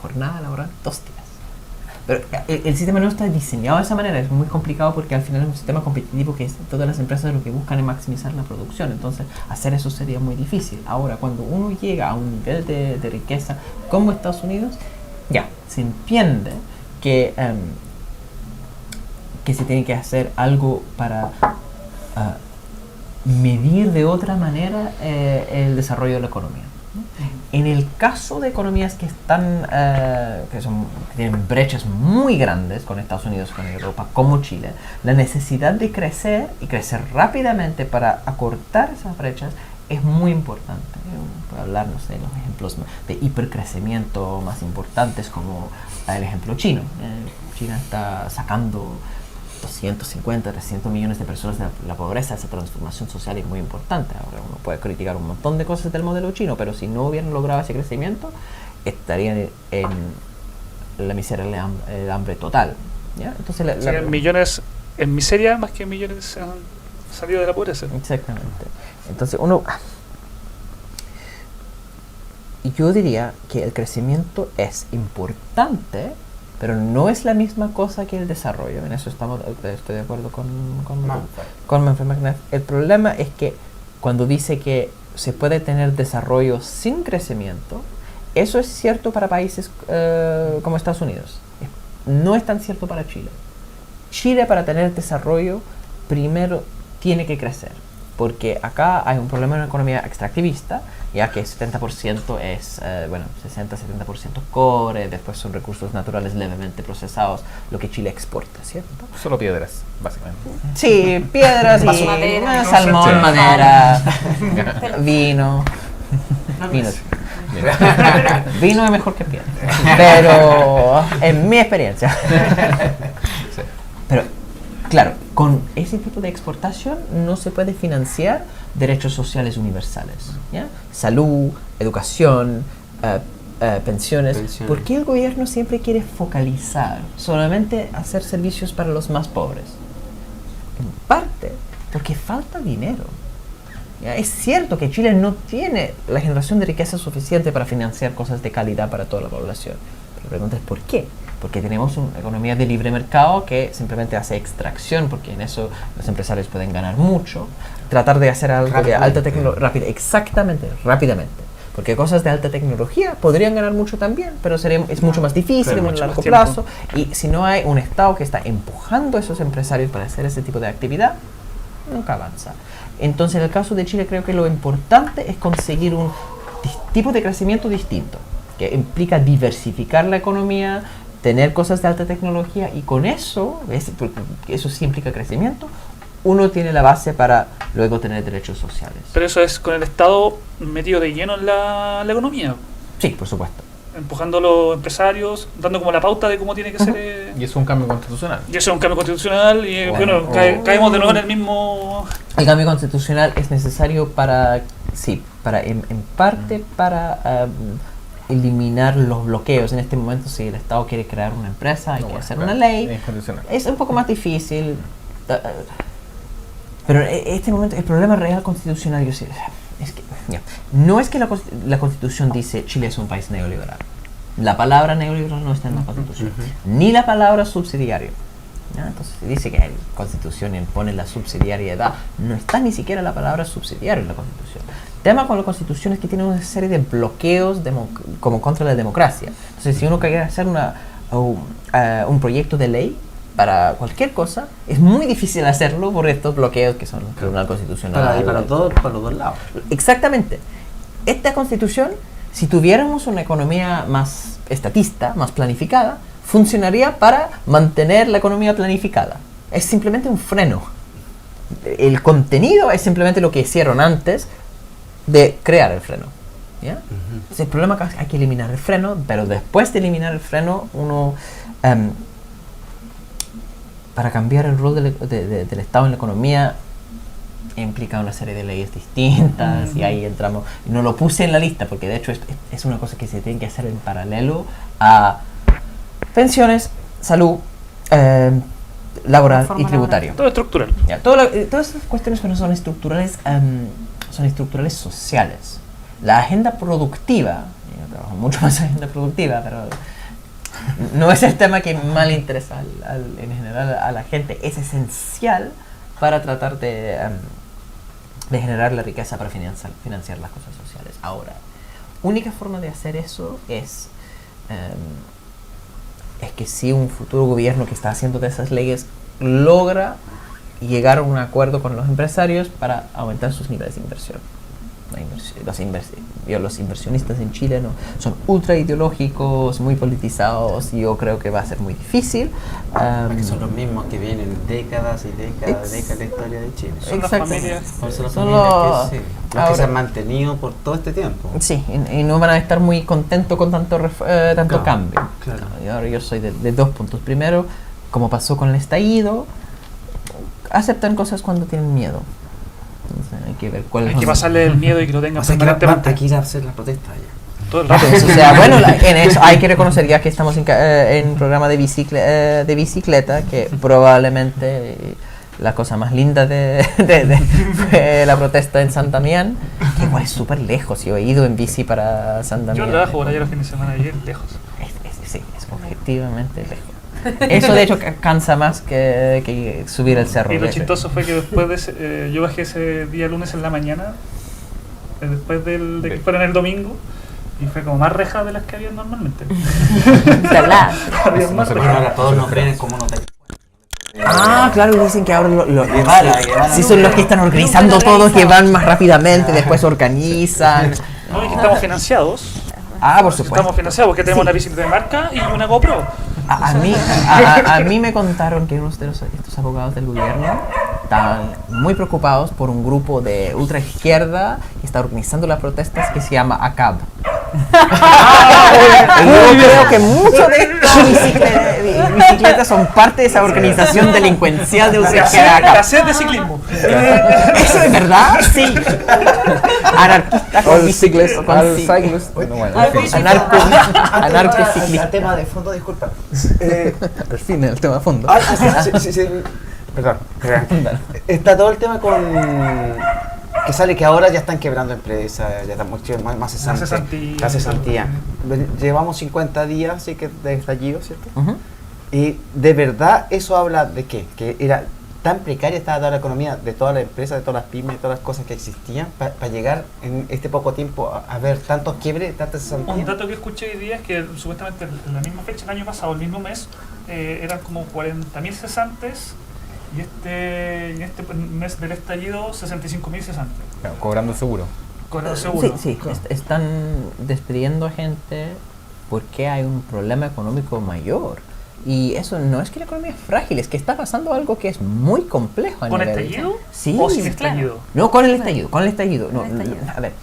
S2: Jornada laboral 2 días. Pero el sistema no está diseñado de esa manera, es muy complicado porque al final es un sistema competitivo que todas las empresas lo que buscan es maximizar la producción, entonces hacer eso sería muy difícil. Ahora, cuando uno llega a un nivel de riqueza como Estados Unidos, ya, se entiende que se tiene que hacer algo para medir de otra manera el desarrollo de la economía. En el caso de economías que están que tienen brechas muy grandes con Estados Unidos, con Europa, como Chile, la necesidad de crecer y crecer rápidamente para acortar esas brechas es muy importante. Puedo hablar, no sé, los ejemplos de hipercrecimiento más importantes, como el ejemplo chino. China está sacando 250, 300 millones de personas de la pobreza. Esa transformación social es muy importante. Ahora uno puede criticar un montón de cosas del modelo chino, pero si no hubieran logrado ese crecimiento, estarían en la miseria, el hambre total, ¿ya? Entonces
S5: millones en miseria más que millones han salido de la pobreza.
S2: Exactamente. Entonces yo diría que el crecimiento es importante pero no es la misma cosa que el desarrollo. En eso estoy de acuerdo con Manfred Magneff. El problema es que cuando dice que se puede tener desarrollo sin crecimiento, eso es cierto para países como Estados Unidos. No es tan cierto para Chile. Chile, para tener desarrollo, primero tiene que crecer, porque acá hay un problema en la economía extractivista, ya que 70% es, 60-70% cobre, después son recursos naturales levemente procesados, lo que Chile exporta, ¿cierto?
S3: Solo piedras, básicamente.
S2: Sí, piedras y
S1: madera,
S2: salmón,
S5: sí.
S2: madera, vino. Vino. Vino es mejor que piedra, pero en mi experiencia.
S3: Sí.
S2: Pero, claro, con ese tipo de exportación no se puede financiar derechos sociales universales, ¿ya? Salud, educación, pensiones. ¿Por qué el gobierno siempre quiere focalizar solamente hacer servicios para los más pobres? En parte porque falta dinero. ¿Ya? Es cierto que Chile no tiene la generación de riqueza suficiente para financiar cosas de calidad para toda la población. Pero la pregunta es ¿por qué? Porque tenemos una economía de libre mercado que simplemente hace extracción, porque en eso los empresarios pueden ganar mucho. Tratar de hacer algo de alta tecnología, rápidamente. Porque cosas de alta tecnología podrían ganar mucho también, pero es mucho más difícil en un largo plazo. Y si no hay un Estado que está empujando a esos empresarios para hacer ese tipo de actividad, nunca avanza. Entonces, en el caso de Chile, creo que lo importante es conseguir un tipo de crecimiento distinto, que implica diversificar la economía, tener cosas de alta tecnología, y con eso, eso sí implica crecimiento, uno tiene la base para luego tener derechos sociales.
S5: Pero eso es con el Estado metido de lleno en la economía,
S2: Sí, por supuesto.
S5: empujando a los empresarios, dando como la pauta de cómo tiene que ser.
S3: Y eso es un cambio constitucional.
S5: Y eso es un cambio constitucional y caemos de nuevo en el mismo.
S2: El cambio constitucional es necesario para en parte para eliminar los bloqueos. En este momento, si el Estado quiere crear una empresa, hay que hacer una ley. Es un poco más difícil. Pero en este momento, el problema real constitucional, es que no es que la Constitución dice Chile es un país neoliberal. La palabra neoliberal no está en la Constitución, ni la palabra subsidiario. ¿Ya? Entonces dice que la Constitución impone la subsidiariedad. No está ni siquiera la palabra subsidiario en la Constitución. El tema con la Constitución es que tiene una serie de bloqueos como contra la democracia. Entonces, si uno quiere hacer un proyecto de ley para cualquier cosa, es muy difícil hacerlo por estos bloqueos que son el Tribunal Constitucional.
S4: Para los dos lados.
S2: Exactamente. Esta Constitución, si tuviéramos una economía más estatista, más planificada, funcionaría para mantener la economía planificada. Es simplemente un freno. El contenido es simplemente lo que hicieron antes de crear el freno. ¿Ya? Entonces, el problema es que hay que eliminar el freno, pero después de eliminar el freno, uno... para cambiar el rol del Estado en la economía implica una serie de leyes distintas, y ahí entramos. No lo puse en la lista porque de hecho es una cosa que se tiene que hacer en paralelo a pensiones, salud, laboral y tributario.
S5: Todo estructural.
S2: Ya, todas esas cuestiones no son estructurales, son estructurales sociales. La agenda productiva, yo trabajo mucho más en agenda productiva, pero no es el tema que más le interesa en general a la gente. Es esencial para tratar de generar la riqueza para financiar las cosas sociales. Ahora, única forma de hacer eso es que si un futuro gobierno que está haciendo de esas leyes logra llegar a un acuerdo con los empresarios para aumentar sus niveles de inversión. Los inversionistas en Chile son ultra ideológicos, muy politizados, y yo creo que va a ser muy difícil.
S4: Son los mismos que vienen décadas y décadas de la historia de Chile.
S5: Son las familias.
S4: Son los que se han mantenido por todo este tiempo.
S2: Sí, y no van a estar muy contentos con tanto cambio.
S4: Claro.
S2: Y ahora yo soy de dos puntos. Primero, como pasó con el estallido, aceptan cosas cuando tienen miedo. Entonces, hay que ver
S5: Hay que pasarle el miedo y que lo tengan
S4: permanentemente. Hay que ir a hacer las protestas allá.
S5: Todo el rato.
S2: O sea, bueno, en eso hay que reconocer, ya que estamos en programa de bicicleta, que probablemente la cosa más linda de la protesta en San Damián, que igual es súper lejos. Yo he ido en bici para San Damián.
S5: Yo trabajo por allá los fines de semana y es lejos.
S2: Sí, es objetivamente lejos. Eso de hecho cansa más que subir el cerro.
S5: Y lo chistoso fue que después de yo bajé ese día lunes en la mañana, después de que fuera en el domingo, y fue como más rejas de las que había normalmente.
S1: ¿Verdad?
S4: Ahora todos nos ven como no te...
S2: Claro, dicen que ahora sí son los que están organizando todo, que van más rápidamente, después organizan.
S5: No, y que estamos financiados.
S2: Por supuesto.
S5: Estamos financiados porque tenemos una bicicleta de marca y una GoPro.
S2: A mí me contaron que unos de estos abogados del gobierno estaban muy preocupados por un grupo de ultraizquierda que está organizando las protestas que se llama ACAB. Yo creo que muchos de estas bicicletas son parte de esa organización delincuencial de ultraizquierda ACAB.
S5: Cassette de ciclismo.
S2: ¿Eso es verdad? Sí. Anarquista con
S3: cyclist.
S2: Anarcociclista.
S4: El tema de fondo, disculpa.
S3: Al fin, el tema de fondo.
S4: Sí. Perdón. Está todo el tema con que sale que ahora ya están quebrando empresas, ya estamos más cesante. La cesantía. Llevamos 50 días sí, de estallido, ¿cierto? Y de verdad eso habla de qué? Que era tan precaria estaba toda la economía de todas las empresas, de todas las pymes, de todas las cosas que existían para llegar en este poco tiempo a ver tantos quiebres, tantas cesantías.
S5: Un dato que escuché hoy día es que supuestamente en la misma fecha, el año pasado, el mismo mes, eran como 40.000 cesantes y en este mes del estallido 65.000 cesantes.
S3: Claro, cobrando seguro.
S5: Cobrando seguro.
S2: Sí, están despidiendo gente porque hay un problema económico mayor. Y eso no es que la economía es frágil, es que está pasando algo que es muy complejo.
S5: ¿Con estallido?
S2: Sí.
S5: ¿O sin estallido?
S2: No, con el estallido. No, a ver,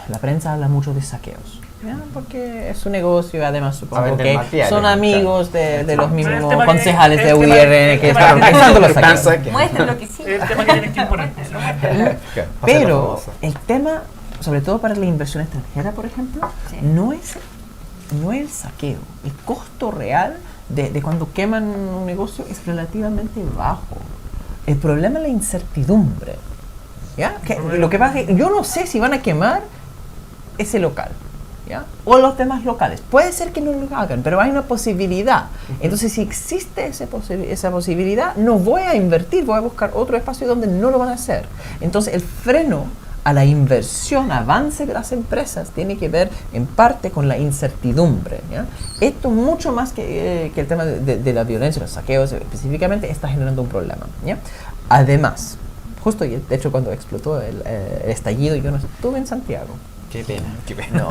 S2: la prensa habla mucho de saqueos. ¿Ya? Porque es un negocio, además supongo que son amigos de los mismos concejales de UIR que están organizando los saqueos.
S1: Muestren lo que sí.
S5: Es el tema que tienen que imponer.
S2: Pero el tema, sobre todo para la inversión extranjera, por ejemplo, no es el saqueo. El costo real de cuando queman un negocio es relativamente bajo. El problema es la incertidumbre. ¿Ya? Lo que pasa es que yo no sé si van a quemar ese local, ¿ya? O los demás locales. Puede ser que no lo hagan, pero hay una posibilidad. Entonces, si existe esa posibilidad, no voy a invertir, voy a buscar otro espacio donde no lo van a hacer. Entonces, el freno a la inversión, avance de las empresas, tiene que ver en parte con la incertidumbre, ¿ya? Esto mucho más que el tema de la violencia, los saqueos específicamente, está generando un problema, ¿ya? Además, justo de hecho cuando explotó el estallido, yo no estuve en Santiago.
S4: Qué pena.
S2: No,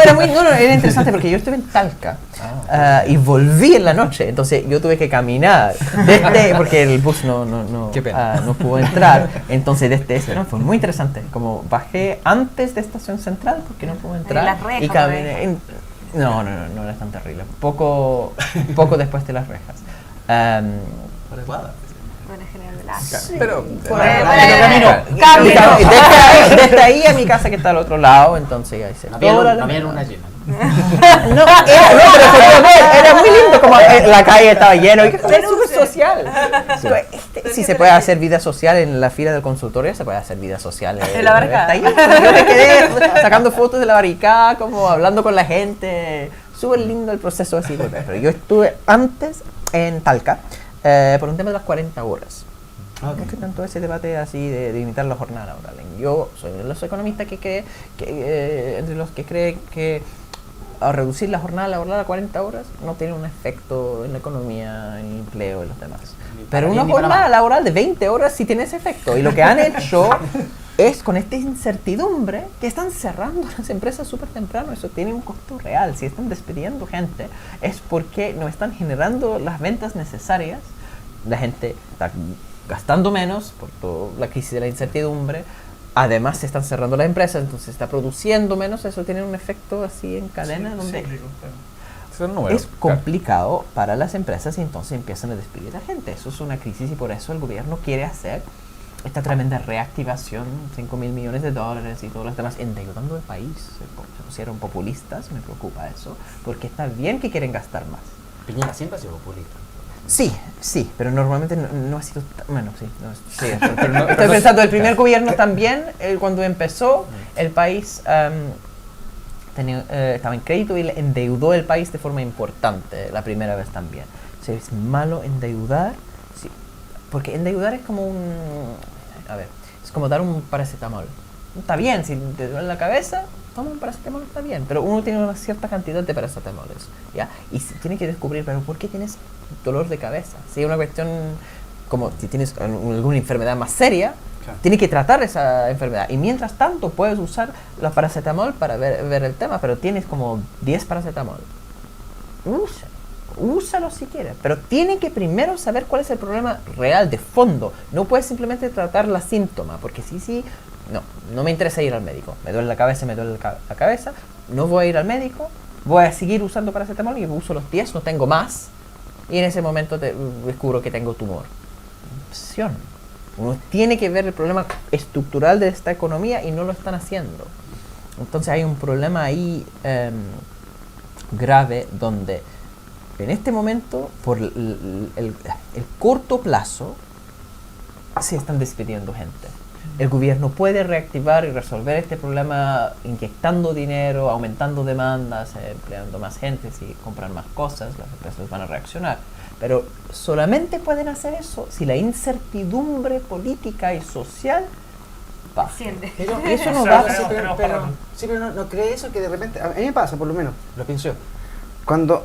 S2: era interesante porque yo estuve en Talca y volví en la noche, entonces yo tuve que caminar porque el bus no pudo entrar, entonces desde ese, fue muy interesante, como bajé antes de Estación Central porque no pudo entrar
S1: las rejas,
S2: y caminé, no era tan terrible, poco después de las rejas.
S1: Sí,
S2: pero
S1: camino.
S2: Desde ahí a mi casa que está al otro lado, entonces ahí se
S4: había una llena.
S2: Era muy lindo, como la calle estaba llena, era súper social. Si se puede hacer vida social en la fila del consultorio, se puede hacer vida social
S1: en la barricada.
S2: Yo me quedé sacando fotos de la barricada, como hablando con la gente, súper lindo el proceso así. Pero yo estuve antes en Talca por un tema de las 40 horas. No es que tanto ese debate así de limitar la jornada laboral. Yo soy de los economistas que cree entre los que creen que al reducir la jornada laboral a 40 horas no tiene un efecto en la economía, en el empleo y los demás. Pero una jornada laboral de 20 horas sí tiene ese efecto. Y lo que han hecho es con esta incertidumbre que están cerrando las empresas súper temprano. Eso tiene un costo real. Si están despidiendo gente es porque no están generando las ventas necesarias. La gente está gastando menos por toda la crisis de la incertidumbre, además se están cerrando las empresas, entonces se está produciendo menos, eso tiene un efecto así en cadena donde es complicado para las empresas y entonces empiezan a despedir a gente. Eso es una crisis y por eso el gobierno quiere hacer esta tremenda reactivación, $5.000 millones y todos los demás, endeudando el país. Se pusieron populistas, me preocupa eso, porque está bien que quieren gastar más.
S4: Piñera siempre ha sido populista.
S2: Sí, pero normalmente no ha sido bueno, pero estoy pensando, el primer gobierno también, cuando empezó, el país estaba en crédito y endeudó el país de forma importante la primera vez también. O sea, es malo endeudar, sí, porque endeudar es como es como dar un paracetamol. Está bien, si te duele la cabeza, toma un paracetamol, está bien, pero uno tiene una cierta cantidad de paracetamoles, ¿ya? Y tiene que descubrir, pero ¿por qué tienes dolor de cabeza? Si es una cuestión como si tienes alguna enfermedad más seria, claro, tiene que tratar esa enfermedad. Y mientras tanto puedes usar la paracetamol para ver el tema, pero tienes como 10 paracetamol. Úsalo si quieres, pero tiene que primero saber cuál es el problema real de fondo. No puedes simplemente tratar la síntoma, porque no me interesa ir al médico. Me duele la cabeza, la cabeza, no voy a ir al médico, voy a seguir usando paracetamol y uso los 10, no tengo más. Y en ese momento descubro que tengo tumor. Opción. Uno tiene que ver el problema estructural de esta economía y no lo están haciendo. Entonces hay un problema ahí grave donde en este momento, por el corto plazo, se están despidiendo gente. El gobierno puede reactivar y resolver este problema inyectando dinero, aumentando demandas, empleando más gente, si compran más cosas, las empresas van a reaccionar. Pero solamente pueden hacer eso si la incertidumbre política y social baja.
S4: Pero
S2: eso no va a
S4: pero no cree eso que de repente, a mí me pasa por lo menos, lo pienso yo, cuando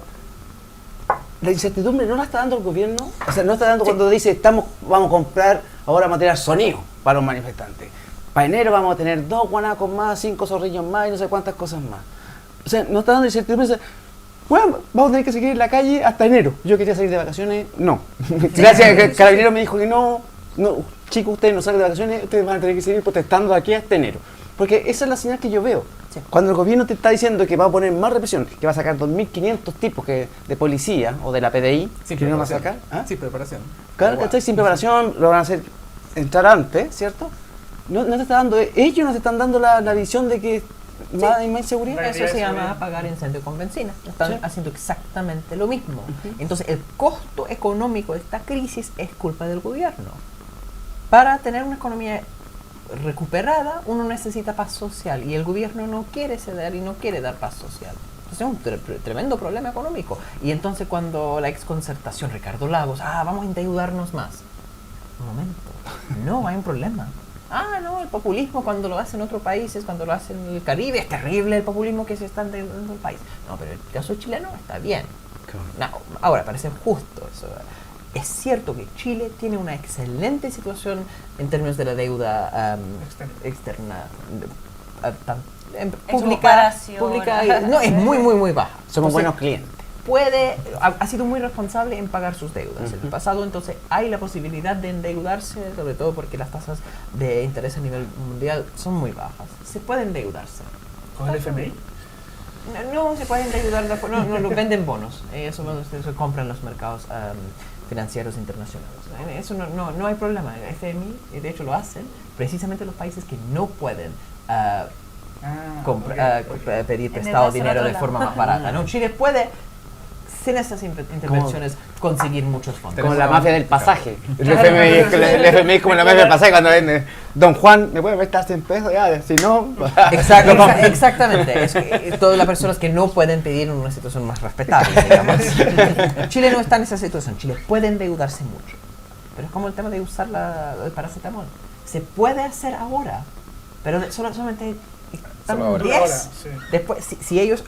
S4: la incertidumbre no la está dando el gobierno, o sea, no está dando cuando dice vamos a comprar ahora material sonido para los manifestantes. Para enero vamos a tener 2 guanacos más, 5 zorrillos más y no sé cuántas cosas más. O sea, no está dando incertidumbre. Bueno, vamos a tener que seguir en la calle hasta enero. Yo quería salir de vacaciones, no. Gracias a que el carabinero me dijo que no, chicos, ustedes no salen de vacaciones, ustedes van a tener que seguir protestando de aquí hasta enero. Porque esa es la señal que yo veo. Sí. Cuando el gobierno te está diciendo que va a poner más represión, que va a sacar 2.500 tipos de policía o de la PDI, que no va a sacar.
S3: Sin preparación.
S4: Claro, ¿cachai? Sin preparación, lo van a hacer entrar antes, ¿cierto? No te está dando, ellos nos están dando la visión de que hay más inseguridad.
S2: Eso se llama apagar incendio con benzina. Están haciendo exactamente lo mismo. Entonces, el costo económico de esta crisis es culpa del gobierno. Para tener una economía recuperada, uno necesita paz social y el gobierno no quiere ceder y no quiere dar paz social. Entonces es un tremendo problema económico. Y entonces cuando la exconcertación, Ricardo Lagos, vamos a endeudarnos más. Un momento, no, hay un problema. No, el populismo cuando lo hacen otros países, cuando lo hacen en el Caribe, es terrible el populismo que se está endeudando el país. No, pero el caso chileno está bien. No, ahora, parece justo eso. Es cierto que Chile tiene una excelente situación en términos de la deuda externa, pública, no, es muy baja.
S4: Somos buenos clientes.
S2: Ha sido muy responsable en pagar sus deudas en el pasado, entonces hay la posibilidad de endeudarse, sobre todo porque las tasas de interés a nivel mundial son muy bajas. Se puede endeudarse.
S5: ¿Con el FMI?
S2: No se puede endeudar, no lo venden bonos, eso se compra en los mercados financieros internacionales. Eso no hay problema. El FMI, de hecho, lo hacen precisamente los países que no pueden pedir prestado dinero de forma más barata. ¿No? Chile puede, sin esas intervenciones, conseguir muchos fondos.
S4: Como la mafia del pasaje. El FMI es como la mafia del pasaje cuando vende. Don Juan, ¿me puede prestar 100 pesos? Ya, si no...
S2: Exactamente. Es que todas las personas que no pueden pedir en una situación más respetable, digamos. Chile no está en esa situación. Chile puede endeudarse mucho. Pero es como el tema de usar el paracetamol. Se puede hacer ahora, pero solamente están 10. Sí. Después, si ellos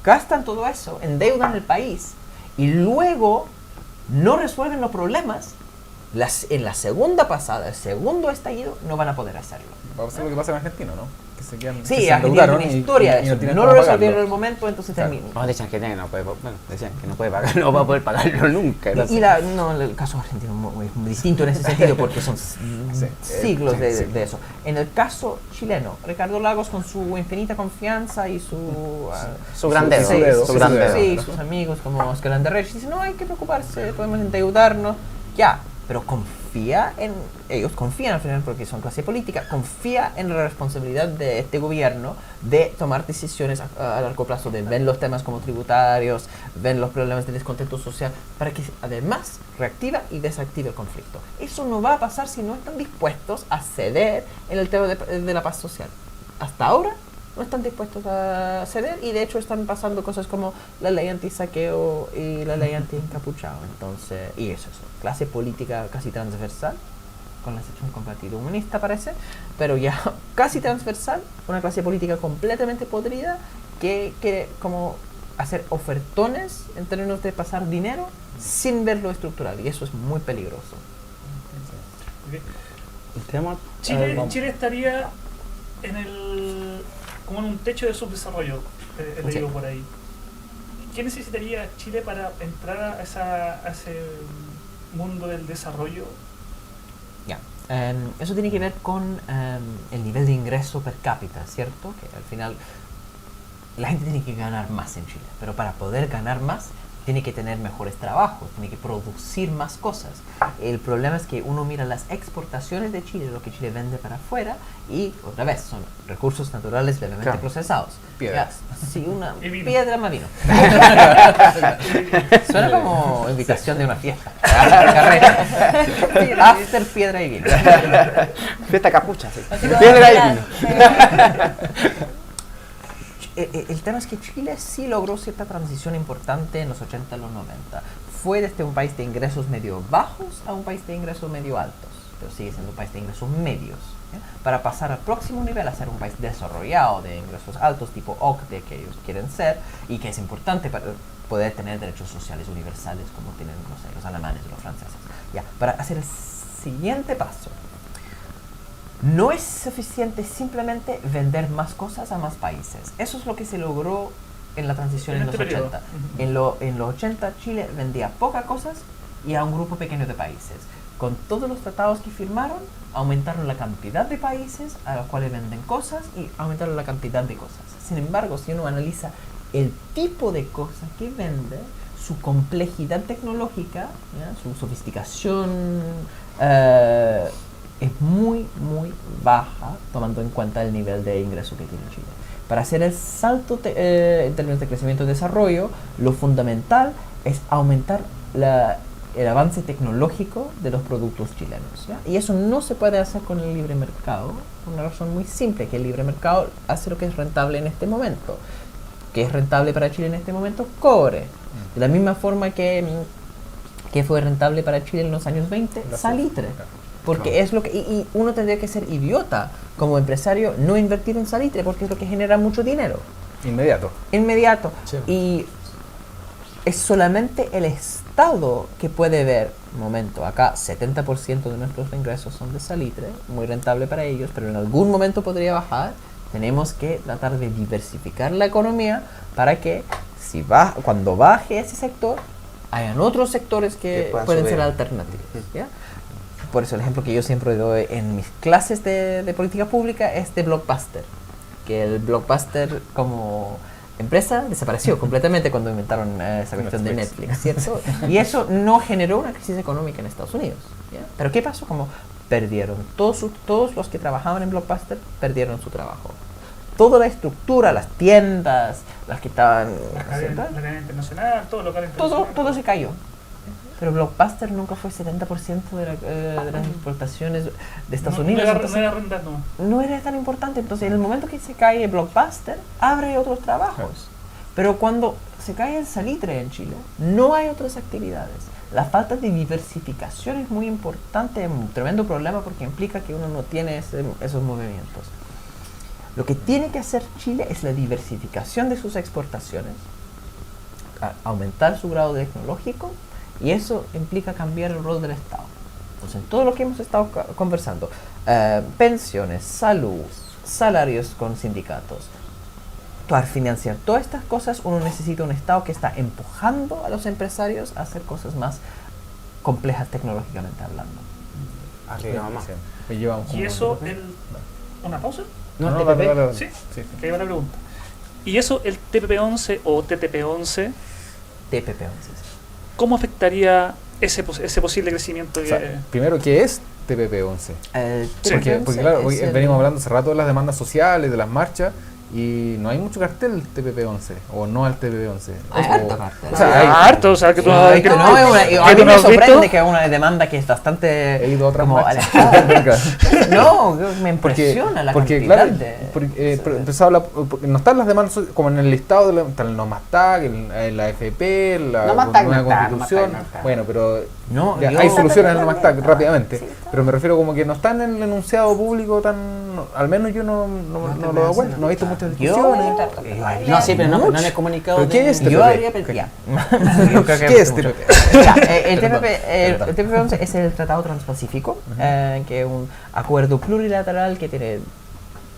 S2: gastan todo eso, endeudan el país y luego no resuelven los problemas, en la segunda pasada, el segundo estallido, no van a poder hacerlo.
S3: Va a ser lo que pasa en Argentina, ¿no? Que se quedan,
S2: sí,
S3: que se
S2: Argentina tiene una historia de eso. No lo resolvieron en el momento, entonces termina.
S4: Decían que no puede pagar, no va a poder pagarlo nunca.
S2: El caso argentino es muy distinto en ese sentido porque son siglos de eso. En el caso chileno, Ricardo Lagos con su infinita confianza y su
S4: gran dedo.
S2: Sus amigos como Oscar Anderrech dicen, no hay que preocuparse, podemos endeudarnos, ya. Pero ellos confían al final porque son clase política, confía en la responsabilidad de este gobierno de tomar decisiones a largo plazo, de ver los temas como tributarios, ver los problemas de descontento social, para que además reactiva y desactive el conflicto. Eso no va a pasar si no están dispuestos a ceder en el tema de la paz social. Hasta ahora no están dispuestos a ceder y de hecho están pasando cosas como la ley anti-saqueo y la ley anti-encapuchado. Entonces, y eso, clase política casi transversal, con la excepción con Partido Comunista parece, pero ya casi transversal, una clase política completamente podrida que quiere como hacer ofertones en términos de pasar dinero sin ver lo estructural, y eso es muy peligroso.
S5: Chile estaría como en un techo de subdesarrollo, he leído por ahí. ¿Qué necesitaría Chile para entrar a ese mundo del desarrollo?
S2: Eso tiene que ver con el nivel de ingreso per cápita, ¿cierto? Que al final la gente tiene que ganar más en Chile, pero para poder ganar más tiene que tener mejores trabajos, tiene que producir más cosas. El problema es que uno mira las exportaciones de Chile, lo que Chile vende para afuera, y otra vez son recursos naturales levemente procesados.
S3: Piedra.
S2: Sí, una
S5: vino.
S2: piedra más vino. Suena como invitación de una fiesta. After piedra y vino.
S4: Fiesta capucha, sí. Piedra y vino.
S2: El tema es que Chile sí logró cierta transición importante en los 80 y los 90. Fue desde un país de ingresos medio bajos a un país de ingresos medio altos, pero sigue siendo un país de ingresos medios, ¿ya? Para pasar al próximo nivel a ser un país desarrollado de ingresos altos tipo OCDE que ellos quieren ser y que es importante para poder tener derechos sociales universales como tienen, no sé, los alemanes o los franceses. Ya, para hacer el siguiente paso, no es suficiente simplemente vender más cosas a más países. Eso es lo que se logró en la transición en los 80. En los 80 Chile vendía pocas cosas y a un grupo pequeño de países. Con todos los tratados que firmaron, aumentaron la cantidad de países a los cuales venden cosas y aumentaron la cantidad de cosas. Sin embargo, si uno analiza el tipo de cosas que vende, su complejidad tecnológica, ¿ya? Su sofisticación, es muy baja, tomando en cuenta el nivel de ingreso que tiene Chile. Para hacer el salto en términos de crecimiento y desarrollo, lo fundamental es aumentar el avance tecnológico de los productos chilenos, ¿ya? Y eso no se puede hacer con el libre mercado, por una razón muy simple, que el libre mercado hace lo que es rentable en este momento. ¿Qué es rentable para Chile en este momento? Cobre. De la misma forma que fue rentable para Chile en los años 20, salitre. Porque es lo que, y uno tendría que ser idiota como empresario, no invertir en salitre, porque es lo que genera mucho dinero. Inmediato. Sí. Y es solamente el Estado que puede ver, momento, acá 70% de nuestros ingresos son de salitre, muy rentable para ellos, pero en algún momento podría bajar. Tenemos que tratar de diversificar la economía para que cuando baje ese sector, hayan otros sectores que pueden ser alternativos, ¿ya? Por eso el ejemplo que yo siempre doy en mis clases de política pública es de Blockbuster, que el Blockbuster como empresa desapareció completamente cuando inventaron esa cuestión de Netflix, ¿cierto? Y eso no generó una crisis económica en Estados Unidos, ¿ya? Pero ¿qué pasó? Como perdieron, todos los que trabajaban en Blockbuster perdieron su trabajo. Toda la estructura, las tiendas, las que estaban...
S5: La cadena internacional, todo local internacional.
S2: Todo se cayó. Pero Blockbuster nunca fue 70% de las exportaciones de Estados Unidos. No era tan importante. Entonces, en el momento que se cae Blockbuster, abre otros trabajos. Pero cuando se cae el salitre en Chile, no hay otras actividades. La falta de diversificación es muy importante, es un tremendo problema porque implica que uno no tiene esos movimientos. Lo que tiene que hacer Chile es la diversificación de sus exportaciones, aumentar su grado tecnológico, y eso implica cambiar el rol del Estado. Entonces, todo lo que hemos estado conversando, pensiones, salud, salarios con sindicatos, para financiar todas estas cosas, uno necesita un Estado que está empujando a los empresarios a hacer cosas más complejas tecnológicamente hablando.
S5: ¿Y eso, una pausa?
S3: No,
S5: dale. Sí, que iba la pregunta. ¿Y eso, el TPP-11 o TTP-11?
S2: TPP-11.
S5: ¿Cómo afectaría ese posible crecimiento?
S3: Primero, ¿qué es TPP-11? Porque claro, venimos hablando hace rato de las demandas sociales, de las marchas, y no hay mucho cartel TPP-11 o no al TPP-11.
S2: Hay harto cartel.
S3: O sea, hay
S5: harto, o sea, que tú
S2: a mí me sorprende que es una demanda que es bastante...
S3: He ido a otras
S2: como
S3: marchas.
S2: No, me impresiona la
S3: porque
S2: cantidad
S3: claro,
S2: de...
S3: porque no están las demandas como en el listado, está el NOMASTAC, la AFP, la
S4: NOMASTAC
S3: nueva
S4: no está,
S3: constitución.
S4: NOMASTAC no está.
S3: Bueno, pero
S2: No,
S3: ya,
S2: yo-
S3: hay soluciones en el
S1: Totalmente.
S3: NOMASTAC rápidamente.
S1: Sí, está.
S3: Pero me refiero como que no están en el enunciado público tan... Al menos yo no lo doy cuenta, no he visto muchas discusiones.
S4: No, sí, pero no en el comunicado.
S3: ¿Pero qué es
S2: Yo
S3: TPP?
S2: habría pensado... Ya. Yo creo que
S3: ¿Qué es
S2: mucho.
S3: TPP?
S2: Ya, el TPP-11 es el Tratado Transpacífico, que es un acuerdo plurilateral que tiene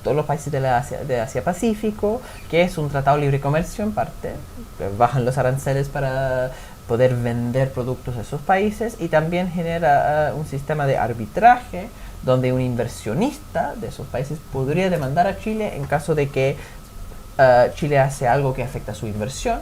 S2: todos los países de Asia-Pacífico, que es un tratado de libre comercio en parte, bajan los aranceles para poder vender productos a esos países y también genera un sistema de arbitraje donde un inversionista de esos países podría demandar a Chile en caso de que Chile hace algo que afecta a su inversión.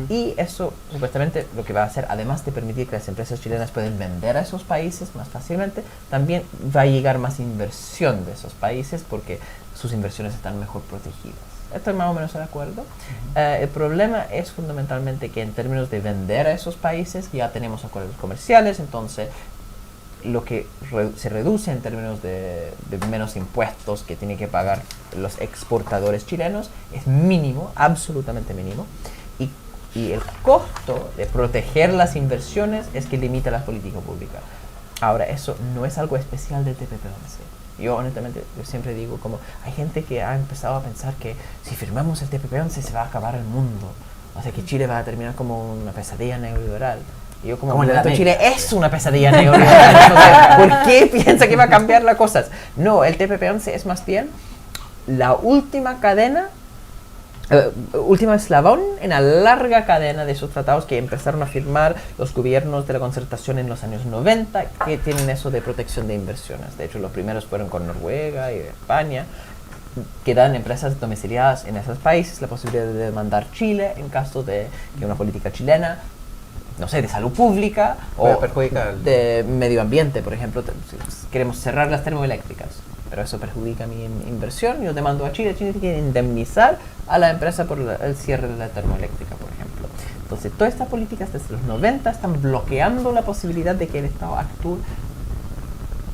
S2: Y eso supuestamente lo que va a hacer, además de permitir que las empresas chilenas puedan vender a esos países más fácilmente, también va a llegar más inversión de esos países porque sus inversiones están mejor protegidas. Estoy más o menos de acuerdo. El problema es fundamentalmente que en términos de vender a esos países ya tenemos acuerdos comerciales, entonces lo que se reduce en términos de menos impuestos que tienen que pagar los exportadores chilenos es mínimo, absolutamente mínimo. Y el costo de proteger las inversiones es que limita la política pública. Ahora, eso no es algo especial del TPP-11. Yo honestamente yo siempre digo como hay gente que ha empezado a pensar que si firmamos el TPP-11 se va a acabar el mundo. O sea que Chile va a terminar como una pesadilla neoliberal. Y yo como
S4: el de la
S2: Chile es una pesadilla neoliberal. Entonces, ¿por qué piensa que va a cambiar las cosas? No, el TPP-11 es más bien la última cadena, último eslabón en la larga cadena de esos tratados que empezaron a firmar los gobiernos de la concertación en los años 90 que tienen eso de protección de inversiones. De hecho, los primeros fueron con Noruega y España, que dan empresas domiciliadas en esos países la posibilidad de demandar Chile en caso de que una política chilena, no sé, de salud pública
S4: Puede
S2: o
S4: perjudicar
S2: de medio ambiente, por ejemplo, queremos cerrar las termoeléctricas, pero eso perjudica mi inversión, yo demando a Chile, Chile tiene que indemnizar a la empresa por el cierre de la termoeléctrica, por ejemplo. Entonces, todas estas políticas desde los 90 están bloqueando la posibilidad de que el Estado actúe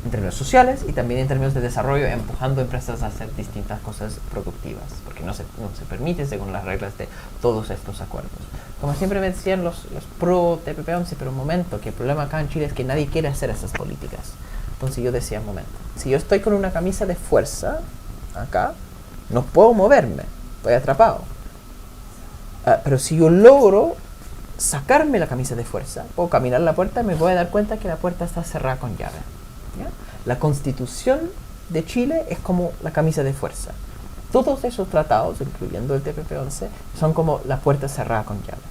S2: en términos sociales y también en términos de desarrollo, empujando empresas a hacer distintas cosas productivas, porque no se permite según las reglas de todos estos acuerdos. Como siempre me decían los pro TPP-11, pero un momento, que el problema acá en Chile es que nadie quiere hacer esas políticas. Entonces yo decía, un momento, si yo estoy con una camisa de fuerza acá, no puedo moverme, estoy atrapado. Pero si yo logro sacarme la camisa de fuerza, puedo caminar a la puerta y me voy a dar cuenta que la puerta está cerrada con llave. ¿Ya? La Constitución de Chile es como la camisa de fuerza. Todos esos tratados, incluyendo el TPP-11, son como la puerta cerrada con llave.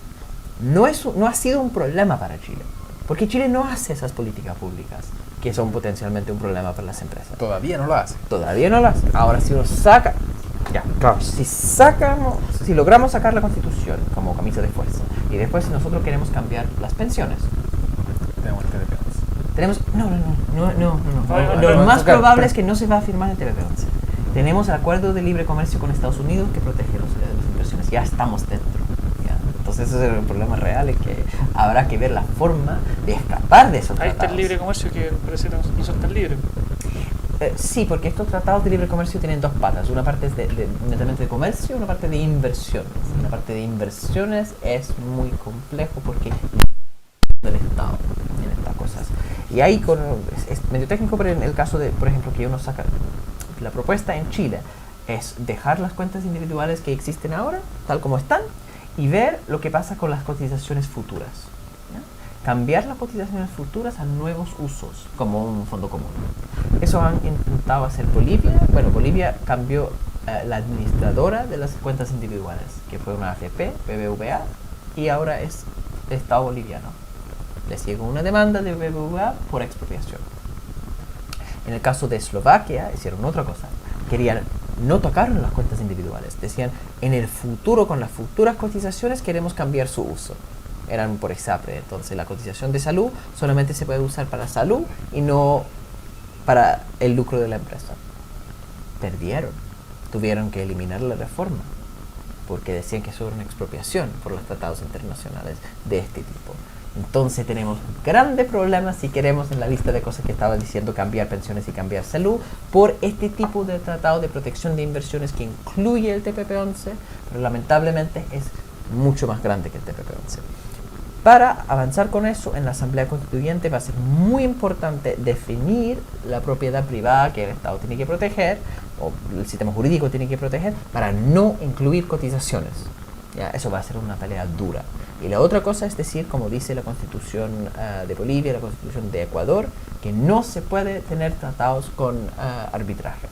S2: No ha sido un problema para Chile, porque Chile no hace esas políticas públicas que son potencialmente un problema para las empresas.
S3: Todavía no lo hace.
S2: Todavía no lo hace. Ahora, si uno saca... Ya, claro. Si logramos sacar la Constitución como camisa de fuerza, y después si nosotros queremos cambiar las pensiones,
S3: Tenemos el TPP-11.
S2: tenemos... No.
S5: No,
S2: Lo
S5: no,
S2: más
S3: tocar.
S2: probable es que no se va a firmar el TPP-11. Tenemos el acuerdo de libre comercio con Estados Unidos que protege las inversiones. Ya estamos dentro. ¿Ya? Entonces ese es el problema real, es que habrá que ver la forma de escapar de esos
S5: Ahí está
S2: tratados.
S5: el libre comercio que parece que no son tan libres.
S2: Sí, porque estos tratados de libre comercio tienen dos patas. Una parte es netamente de comercio y una parte de inversiones. La parte de inversiones es muy complejo porque del Estado en estas cosas. Y ahí es medio técnico, pero en el caso de, por ejemplo, que uno saca la propuesta en Chile es dejar las cuentas individuales que existen ahora, tal como están, y ver lo que pasa con las cotizaciones futuras. ¿Ya? Cambiar las cotizaciones futuras a nuevos usos, como un fondo común. Eso han intentado hacer Bolivia. Bueno, Bolivia cambió la administradora de las cuentas individuales, que fue una AFP, BBVA, y ahora es el Estado boliviano. Les llegó una demanda de BBVA por expropiación. En el caso de Eslovaquia, hicieron otra cosa. Querían, no tocaron las cuentas individuales. Decían, en el futuro, con las futuras cotizaciones, queremos cambiar su uso. Eran por ESAPRE. Entonces, la cotización de salud solamente se puede usar para salud y no para el lucro de la empresa. Perdieron. tuvieron que eliminar la reforma, porque decían que eso era una expropiación por los tratados internacionales de este tipo. Entonces tenemos grandes problemas, si queremos, en la lista de cosas que estaba diciendo, cambiar pensiones y cambiar salud, por este tipo de tratado de protección de inversiones que incluye el TPP-11, pero lamentablemente es mucho más grande que el TPP-11. Para avanzar con eso, en la Asamblea Constituyente va a ser muy importante definir la propiedad privada que el Estado tiene que proteger, o el sistema jurídico tiene que proteger, para no incluir cotizaciones. ¿Ya? Eso va a ser una tarea dura. Y la otra cosa es decir, como dice la Constitución de Bolivia, la Constitución de Ecuador, que no se puede tener tratados con arbitraje.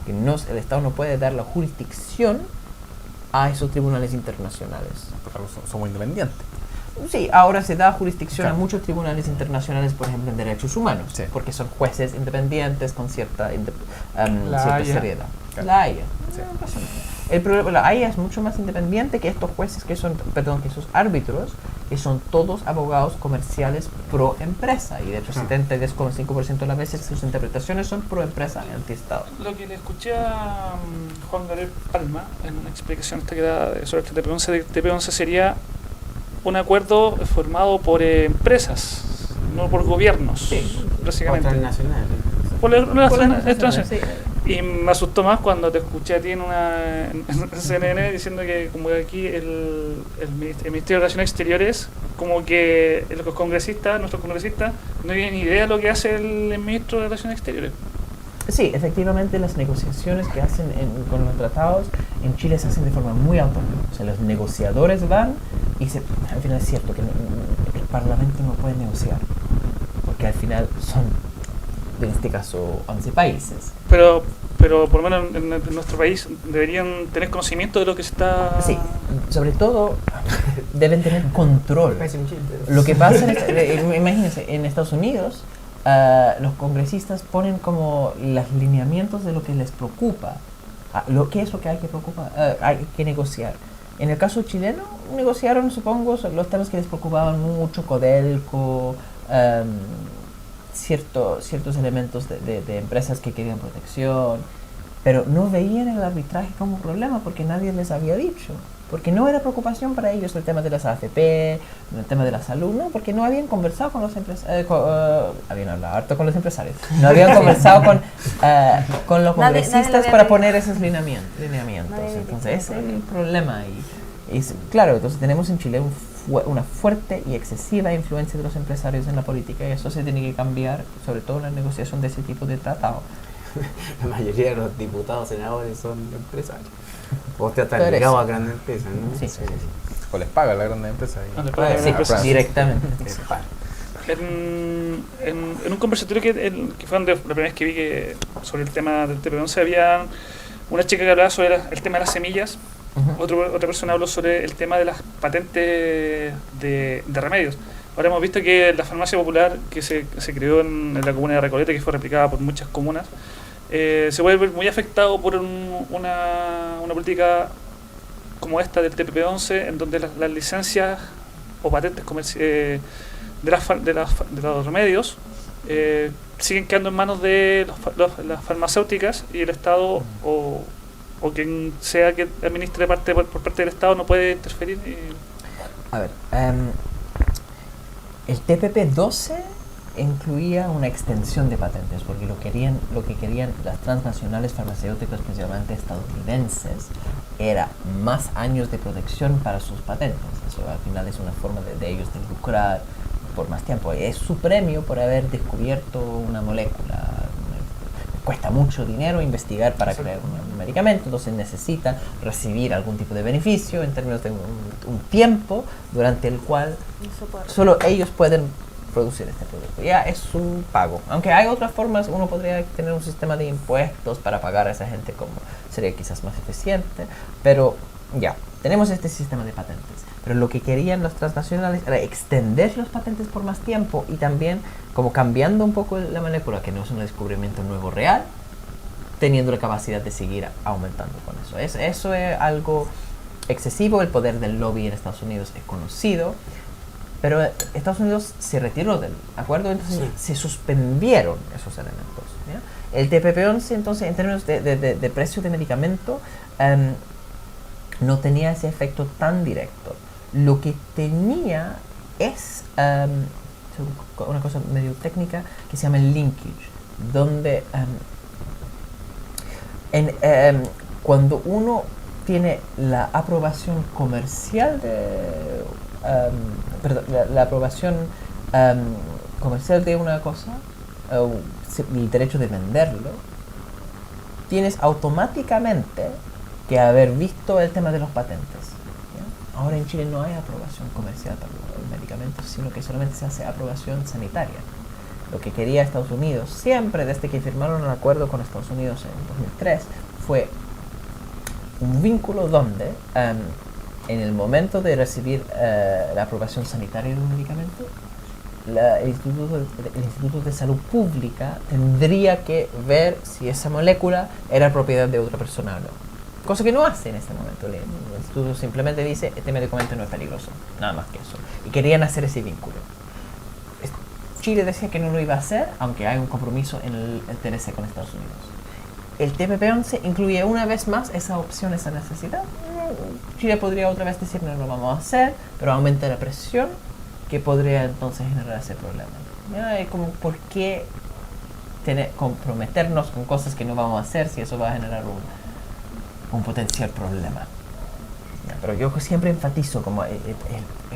S2: Que el Estado no puede dar la jurisdicción a esos tribunales internacionales.
S3: Somos independientes.
S2: Sí, ahora se da jurisdicción a muchos tribunales internacionales, por ejemplo, en derechos humanos, porque son jueces independientes con cierta seriedad. Claro. La Haya. Sí. El problema, la Haya es mucho más independiente que estos jueces que esos árbitros, que son todos abogados comerciales pro empresa, y de hecho 72,5% de las veces sus interpretaciones son pro empresa anti-Estado.
S5: Lo que le escuché a Juan Gabriel Palma en una explicación que da sobre el TP-11, el TP-11 sería un acuerdo formado por empresas, no por gobiernos, básicamente. Por las transnacionales. Sí. Y me asustó más cuando te escuché a ti en CNN diciendo que como que aquí el Ministerio de Relaciones Exteriores, como que nuestros congresistas no tienen ni idea de lo que hace el Ministro de Relaciones Exteriores.
S2: Sí, efectivamente las negociaciones que hacen con los tratados en Chile se hacen de forma muy autónoma. O sea, los negociadores van y al final es cierto que el Parlamento no puede negociar, porque al final son, en este caso, 11 países.
S5: Pero por lo menos en nuestro país deberían tener conocimiento de lo que se está...
S2: Sí, sobre todo deben tener control. Lo que pasa, imagínense, en Estados Unidos, los congresistas ponen como los lineamientos de lo que les preocupa, qué es lo que hay que preocupar, hay que negociar. En el caso chileno, negociaron, supongo, los temas que les preocupaban mucho, Codelco, ciertos elementos de empresas que querían protección, pero no veían el arbitraje como un problema porque nadie les había dicho. Porque no era preocupación para ellos el tema de las AFP, el tema de la salud, no, porque no habían conversado con los empresarios, habían hablado harto con los empresarios, no habían conversado con los congresistas para poner esos lineamientos. Entonces ese es el problema. Y claro, entonces tenemos en Chile una fuerte y excesiva influencia de los empresarios en la política, y eso se tiene que cambiar, sobre todo en la negociación de ese tipo de tratado.
S4: La mayoría de los diputados, senadores son empresarios. O te están ligados a grandes empresas, ¿no?
S2: Sí.
S3: O les paga la grande empresa.
S2: Directamente.
S5: En un conversatorio que fue la primera vez que vi sobre el tema del TP-11, había una chica que hablaba sobre el tema de las semillas. Otra persona habló sobre el tema de las patentes de remedios. Ahora hemos visto que la farmacia popular que se creó en la comuna de Recoleta, que fue replicada por muchas comunas, se puede ver muy afectado por una política como esta del TPP-11, en donde las licencias o patentes de los remedios siguen quedando en manos de las farmacéuticas, y el Estado o quien sea que administre por parte del Estado no puede interferir.
S2: A ver, el TPP-12 incluía una extensión de patentes, porque lo que querían las transnacionales farmacéuticas, principalmente estadounidenses, era más años de protección para sus patentes. Eso al final es una forma de ellos de lucrar por más tiempo. Es su premio por haber descubierto una molécula. Cuesta mucho dinero investigar para crear un medicamento, entonces necesitan recibir algún tipo de beneficio en términos de un tiempo durante el cual solo ellos pueden producir este producto. Ya es un pago. Aunque hay otras formas, uno podría tener un sistema de impuestos para pagar a esa gente, como sería quizás más eficiente, pero ya, tenemos este sistema de patentes. Pero lo que querían los transnacionales era extender los patentes por más tiempo, y también como cambiando un poco la molécula, que no es un descubrimiento nuevo real, teniendo la capacidad de seguir aumentando con eso. Eso es algo excesivo. El poder del lobby en Estados Unidos es conocido. Pero Estados Unidos se retiró del acuerdo, entonces se suspendieron esos elementos. ¿Ya? El TPP-11, entonces, en términos de precio de medicamento, no tenía ese efecto tan directo. Lo que tenía es una cosa medio técnica que se llama el linkage, donde cuando uno tiene la aprobación comercial la aprobación comercial de una cosa, el derecho de venderlo, tienes automáticamente que haber visto el tema de los patentes. ¿Ya? Ahora en Chile no hay aprobación comercial para los medicamentos, sino que solamente se hace aprobación sanitaria. Lo que quería Estados Unidos, siempre desde que firmaron el acuerdo con Estados Unidos en 2003, fue un vínculo donde en el momento de recibir la aprobación sanitaria de un medicamento, el Instituto de Salud Pública tendría que ver si esa molécula era propiedad de otra persona o no. Cosa que no hace en este momento. El instituto simplemente dice, este medicamento no es peligroso, nada más que eso. Y querían hacer ese vínculo. Chile decía que no lo iba a hacer, aunque hay un compromiso en el TLC con Estados Unidos. El TPP-11 incluye una vez más esa opción, esa necesidad. Chile podría otra vez decir no lo vamos a hacer, pero aumenta la presión que podría entonces generar ese problema. ¿Ya? Es como, ¿por qué comprometernos con cosas que no vamos a hacer si eso va a generar un potencial problema? ¿Ya? Pero yo siempre enfatizo como el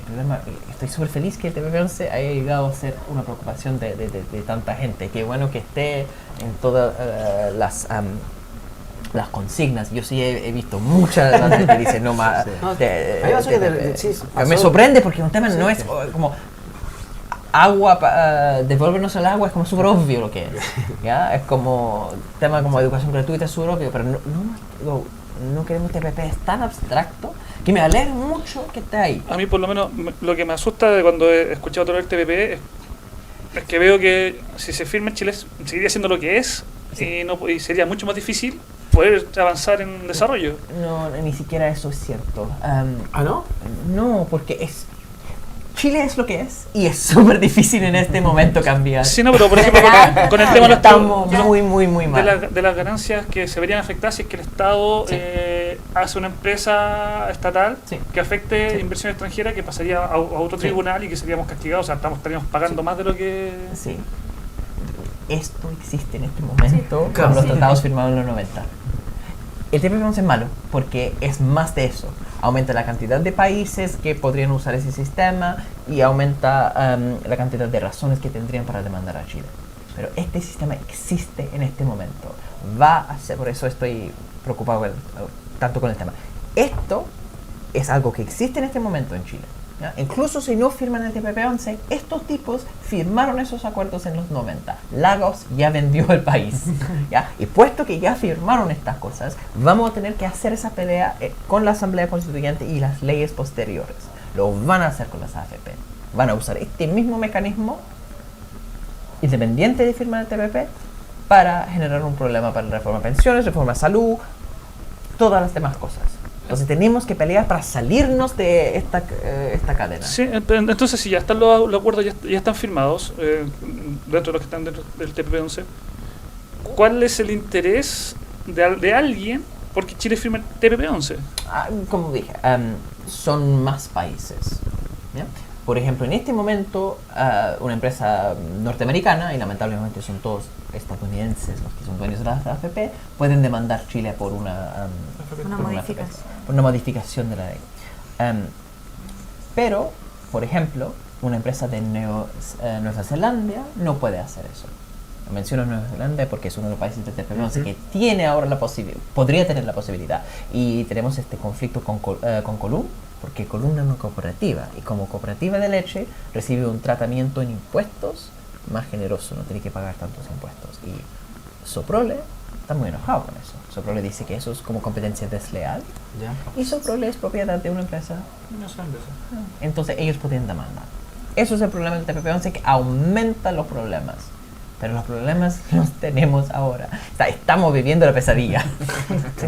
S2: problema, estoy súper feliz que el TPP-11 haya llegado a ser una preocupación de tanta gente. Qué bueno que esté en todas las consignas. Yo sí he visto muchas gente que dice no más. Me sorprende porque un tema no es como agua, devolvernos el agua es como súper obvio lo que es. ¿Ya? Es como tema como educación gratuita, es súper obvio, pero no queremos TPP, es tan abstracto que me alegra mucho que esté ahí.
S5: A mí por lo menos lo que me asusta de cuando he escuchado todo el TPP es que veo que si se firma en Chile seguiría siendo lo que es. Sí. Y sería mucho más difícil poder avanzar en desarrollo.
S2: No, ni siquiera eso es cierto.
S4: ¿No?
S2: No, porque Chile es lo que es y es súper difícil en este momento cambiar.
S5: Sí, no, pero por ejemplo con el tema de
S2: estamos muy mal.
S5: De las ganancias que se verían afectadas si es que el Estado hace una empresa estatal que afecte inversión extranjera, que pasaría a otro tribunal y que seríamos castigados, o sea, estaríamos pagando más de lo que...
S2: Sí. Esto existe en este momento con los tratados firmados en los 90. El TPP-11 es malo porque es más de eso. Aumenta la cantidad de países que podrían usar ese sistema y aumenta la cantidad de razones que tendrían para demandar a Chile. Pero este sistema existe en este momento. Va a ser, por eso estoy preocupado tanto con el tema. Esto es algo que existe en este momento en Chile. ¿Ya? Incluso si no firman el TPP-11, estos tipos firmaron esos acuerdos en los 90. Lagos ya vendió el país. ¿Ya? Y puesto que ya firmaron estas cosas, vamos a tener que hacer esa pelea con la Asamblea Constituyente y las leyes posteriores. Lo van a hacer con las AFP. Van a usar este mismo mecanismo, independiente de firmar el TPP, para generar un problema para la reforma de pensiones, reforma de salud, todas las demás cosas. Entonces tenemos que pelear para salirnos de esta cadena.
S5: Sí, entonces si ya están los acuerdos, ya están firmados, dentro de los que están dentro del TPP-11, ¿cuál es el interés de alguien porque Chile firme el TPP-11?
S2: Como dije, son más países. ¿Ya? Por ejemplo, en este momento, una empresa norteamericana, y lamentablemente son todos estadounidenses los que son dueños de la AFP, pueden demandar Chile por una modificación de la ley. Pero, por ejemplo, una empresa de Nueva Zelanda no puede hacer eso. Menciono Nueva Zelanda porque es uno de los países de TPP-11 que tiene ahora podría tener la posibilidad. Y tenemos este conflicto con Colum, porque Colum es una cooperativa y como cooperativa de leche recibe un tratamiento en impuestos más generoso, no tiene que pagar tantos impuestos. Y Soprole está muy enojado con eso. Soprole dice que eso es como competencia desleal.
S4: ¿Ya?
S2: Y Soprole es propiedad de una empresa. Entonces ellos podrían demandar. Eso es el problema del TPP-11, que aumenta los problemas. pero los problemas los tenemos ahora. Estamos viviendo la pesadilla.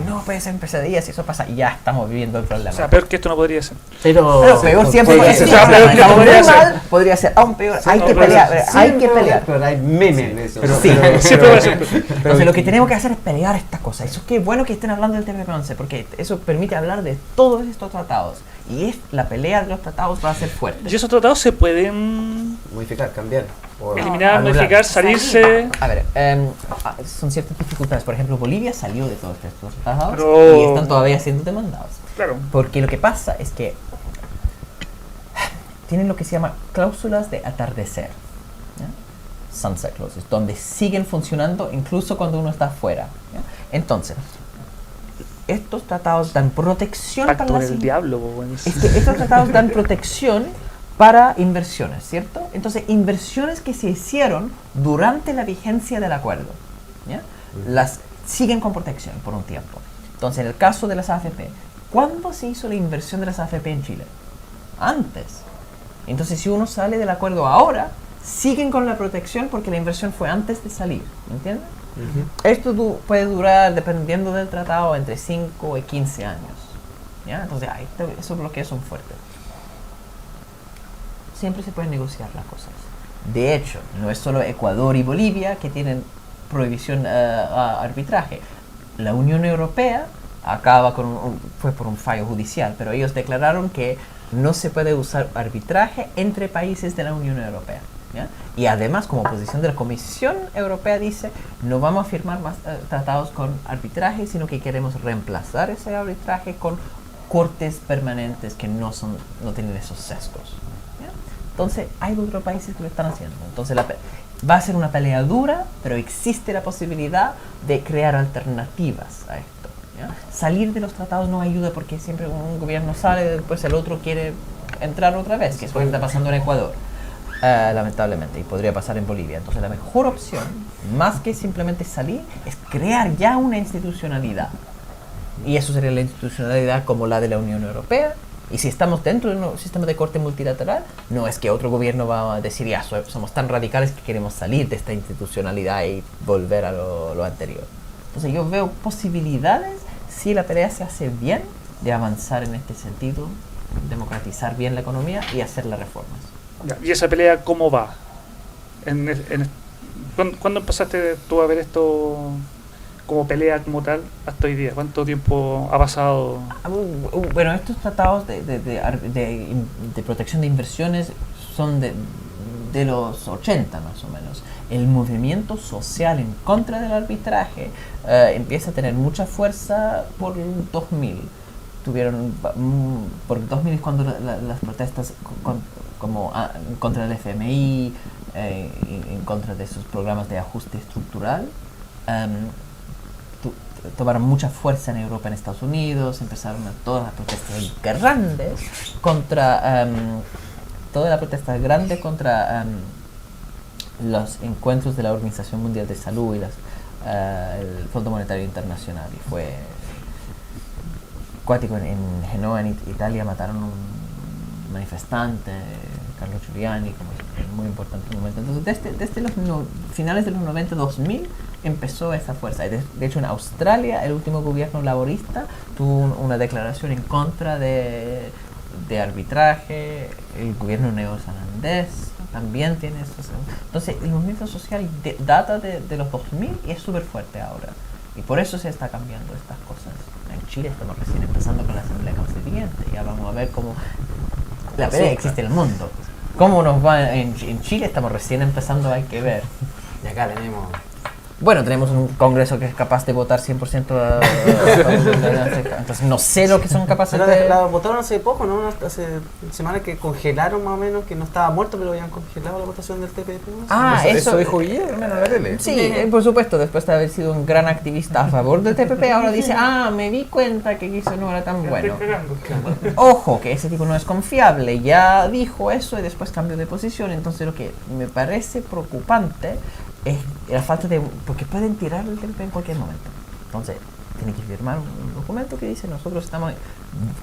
S2: No puede ser pesadilla si eso pasa, ya estamos viviendo el problema.
S5: O sea, peor que esto no podría ser.
S2: Pero peor siempre puede ser. Podría ser aún peor. Hay que pelear,
S4: Pero hay memes de eso.
S5: Siempre va a ser.
S2: Entonces lo que tenemos que hacer es pelear estas cosas. Eso es que bueno que estén hablando del TPP-11, porque eso permite hablar de todos estos tratados. Y la pelea de los tratados va a ser fuerte.
S5: ¿Y esos tratados se pueden
S4: Modificar, cambiar.
S5: eliminar,
S2: anular,
S5: modificar, salirse?
S2: A ver, son ciertas dificultades. Por ejemplo, Bolivia salió de todos estos tratados
S5: Pero-
S2: y están todavía siendo demandados.
S5: Claro.
S2: Porque lo que pasa es que tienen lo que se llama cláusulas de atardecer, ¿ya? Sunset clauses, donde siguen funcionando incluso cuando uno está afuera, ¿ya? Entonces, estos tratados dan protección
S5: Pacto
S2: para
S5: con
S2: las
S5: el diablo, po, weón.
S2: es que estos tratados dan protección para inversiones, ¿cierto? Entonces, inversiones que se hicieron durante la vigencia del acuerdo, ¿ya? Las siguen con protección por un tiempo. Entonces, en el caso de las AFP, ¿cuándo se hizo la inversión de las AFP en Chile? Antes. Entonces, si uno sale del acuerdo ahora, siguen con la protección porque la inversión fue antes de salir, ¿entiendes? Esto puede durar, dependiendo del tratado, entre 5 y 15 años. ¿Ya? Entonces, esos bloqueos son fuertes. Siempre se pueden negociar las cosas. De hecho, no es solo Ecuador y Bolivia que tienen prohibición a arbitraje. La Unión Europea acaba fue por un fallo judicial, pero ellos declararon que no se puede usar arbitraje entre países de la Unión Europea. ¿Ya? Y además, como posición de la Comisión Europea dice, no vamos a firmar más tratados con arbitraje, sino que queremos reemplazar ese arbitraje con cortes permanentes que no tienen esos sesgos. ¿Ya? Entonces, hay otros países que lo están haciendo. Entonces, va a ser una pelea dura, pero existe la posibilidad de crear alternativas a esto. ¿Ya? Salir de los tratados no ayuda porque siempre un gobierno sale, después el otro quiere entrar otra vez, que es lo que está pasando en Ecuador. Lamentablemente, y podría pasar en Bolivia. Entonces la mejor opción, más que simplemente salir, es crear ya una institucionalidad. Y eso sería la institucionalidad como la de la Unión Europea. Y si estamos dentro de un sistema de corte multilateral, no es que otro gobierno va a decir, ya, somos tan radicales que queremos salir de esta institucionalidad y volver a lo anterior. Entonces yo veo posibilidades, si la pelea se hace bien, de avanzar en este sentido, democratizar bien la economía y hacer las reformas.
S5: Ya, ¿y esa pelea cómo va? ¿Cuándo empezaste tú a ver esto como pelea como tal hasta hoy día? ¿Cuánto tiempo ha pasado?
S2: Bueno, estos tratados de protección de inversiones son de los 80 más o menos. El movimiento social en contra del arbitraje empieza a tener mucha fuerza por 2000. Por 2000 es cuando las protestas en contra del FMI, en contra de esos programas de ajuste estructural, tomaron mucha fuerza en Europa, en Estados Unidos, empezaron todas las protestas grandes contra los encuentros de la Organización Mundial de Salud y el Fondo Monetario Internacional, y fue cuático. En Genoa, en Italia, mataron a un manifestante, Carlo Giuliani, como es muy importante en un momento. Entonces, desde los finales de los 90, 2000, empezó esa fuerza. De hecho, en Australia, el último gobierno laborista tuvo una declaración en contra de arbitraje. El gobierno neozelandés también tiene eso. Entonces, el movimiento social data de los 2000 y es súper fuerte ahora. Y por eso se está cambiando estas cosas. En Chile estamos recién empezando con la Asamblea Constituyente. Ya vamos a ver cómo la pelea existe en el mundo. ¿Cómo nos va en Chile? Estamos recién empezando, hay que ver.
S4: Y acá tenemos...
S2: Bueno, tenemos un Congreso que es capaz de votar 100%. Entonces no sé lo que son capaces de...
S4: La votaron hace poco, ¿no? Hace semanas que congelaron más o menos, que no estaba muerto, pero habían congelado la votación del TPP.
S2: Ah,
S3: eso dijo Guillermo en la tele.
S2: Sí, por supuesto, después de haber sido un gran activista a favor del TPP, ahora dice, me di cuenta que eso no era tan bueno. Ojo, que ese tipo no es confiable, ya dijo eso y después cambió de posición. Entonces lo que me parece preocupante es la falta de... porque pueden tirar el TPP en cualquier momento. Entonces, tiene que firmar un documento que dice nosotros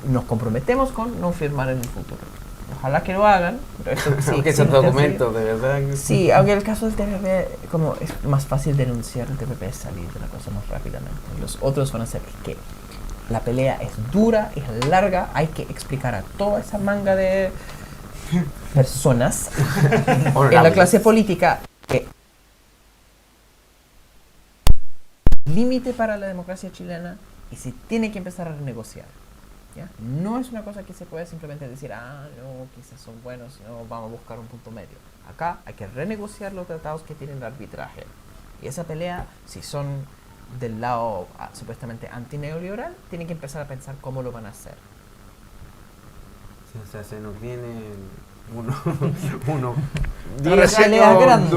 S2: nos comprometemos con no firmar en el futuro. ojalá que lo hagan, pero esto sí,
S4: aunque esos documentos, de verdad.
S2: Sí, aunque el caso del TPP, como es más fácil denunciar el TPP, es salir de la cosa más rápidamente. Los otros van a ser que la pelea es dura, es larga, hay que explicar a toda esa manga de personas en la clase política que límite para la democracia chilena y se tiene que empezar a renegociar. ¿Ya? No es una cosa que se puede simplemente decir, no, quizás son buenos, sino vamos a buscar un punto medio. Acá hay que renegociar los tratados que tienen el arbitraje. Y esa pelea, si son del lado supuestamente antineoliberal, tienen que empezar a pensar cómo lo van a hacer.
S4: Sí, o sea, se nos viene uno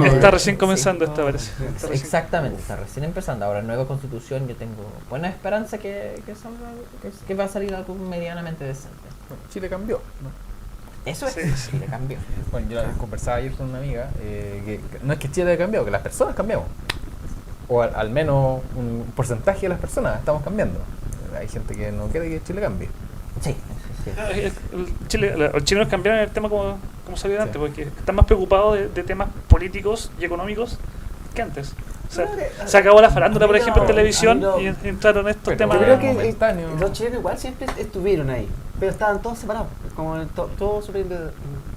S5: está recién comenzando esta parece.
S2: Exactamente, está recién empezando. Ahora, nueva constitución, yo tengo buena esperanza que va a salir algo medianamente decente.
S3: Chile cambió, ¿no?
S2: Eso es,
S5: Sí.
S2: Chile cambió.
S3: Bueno, yo conversaba ayer con una amiga que no es que Chile haya cambiado, que las personas cambiamos. O al menos un porcentaje de las personas estamos cambiando. Hay gente que no quiere que Chile cambie.
S2: Sí.
S5: Los chilenos cambiaron el tema como salió antes,
S3: Sí.
S5: porque están más preocupados de temas políticos y económicos que antes. O sea, se acabó la farándula, por ejemplo, en televisión y entraron estos
S3: Pero
S5: temas.
S4: Yo creo que
S3: momentáneo.
S4: los chilenos igual siempre estuvieron ahí, pero estaban todos separados, como todos súper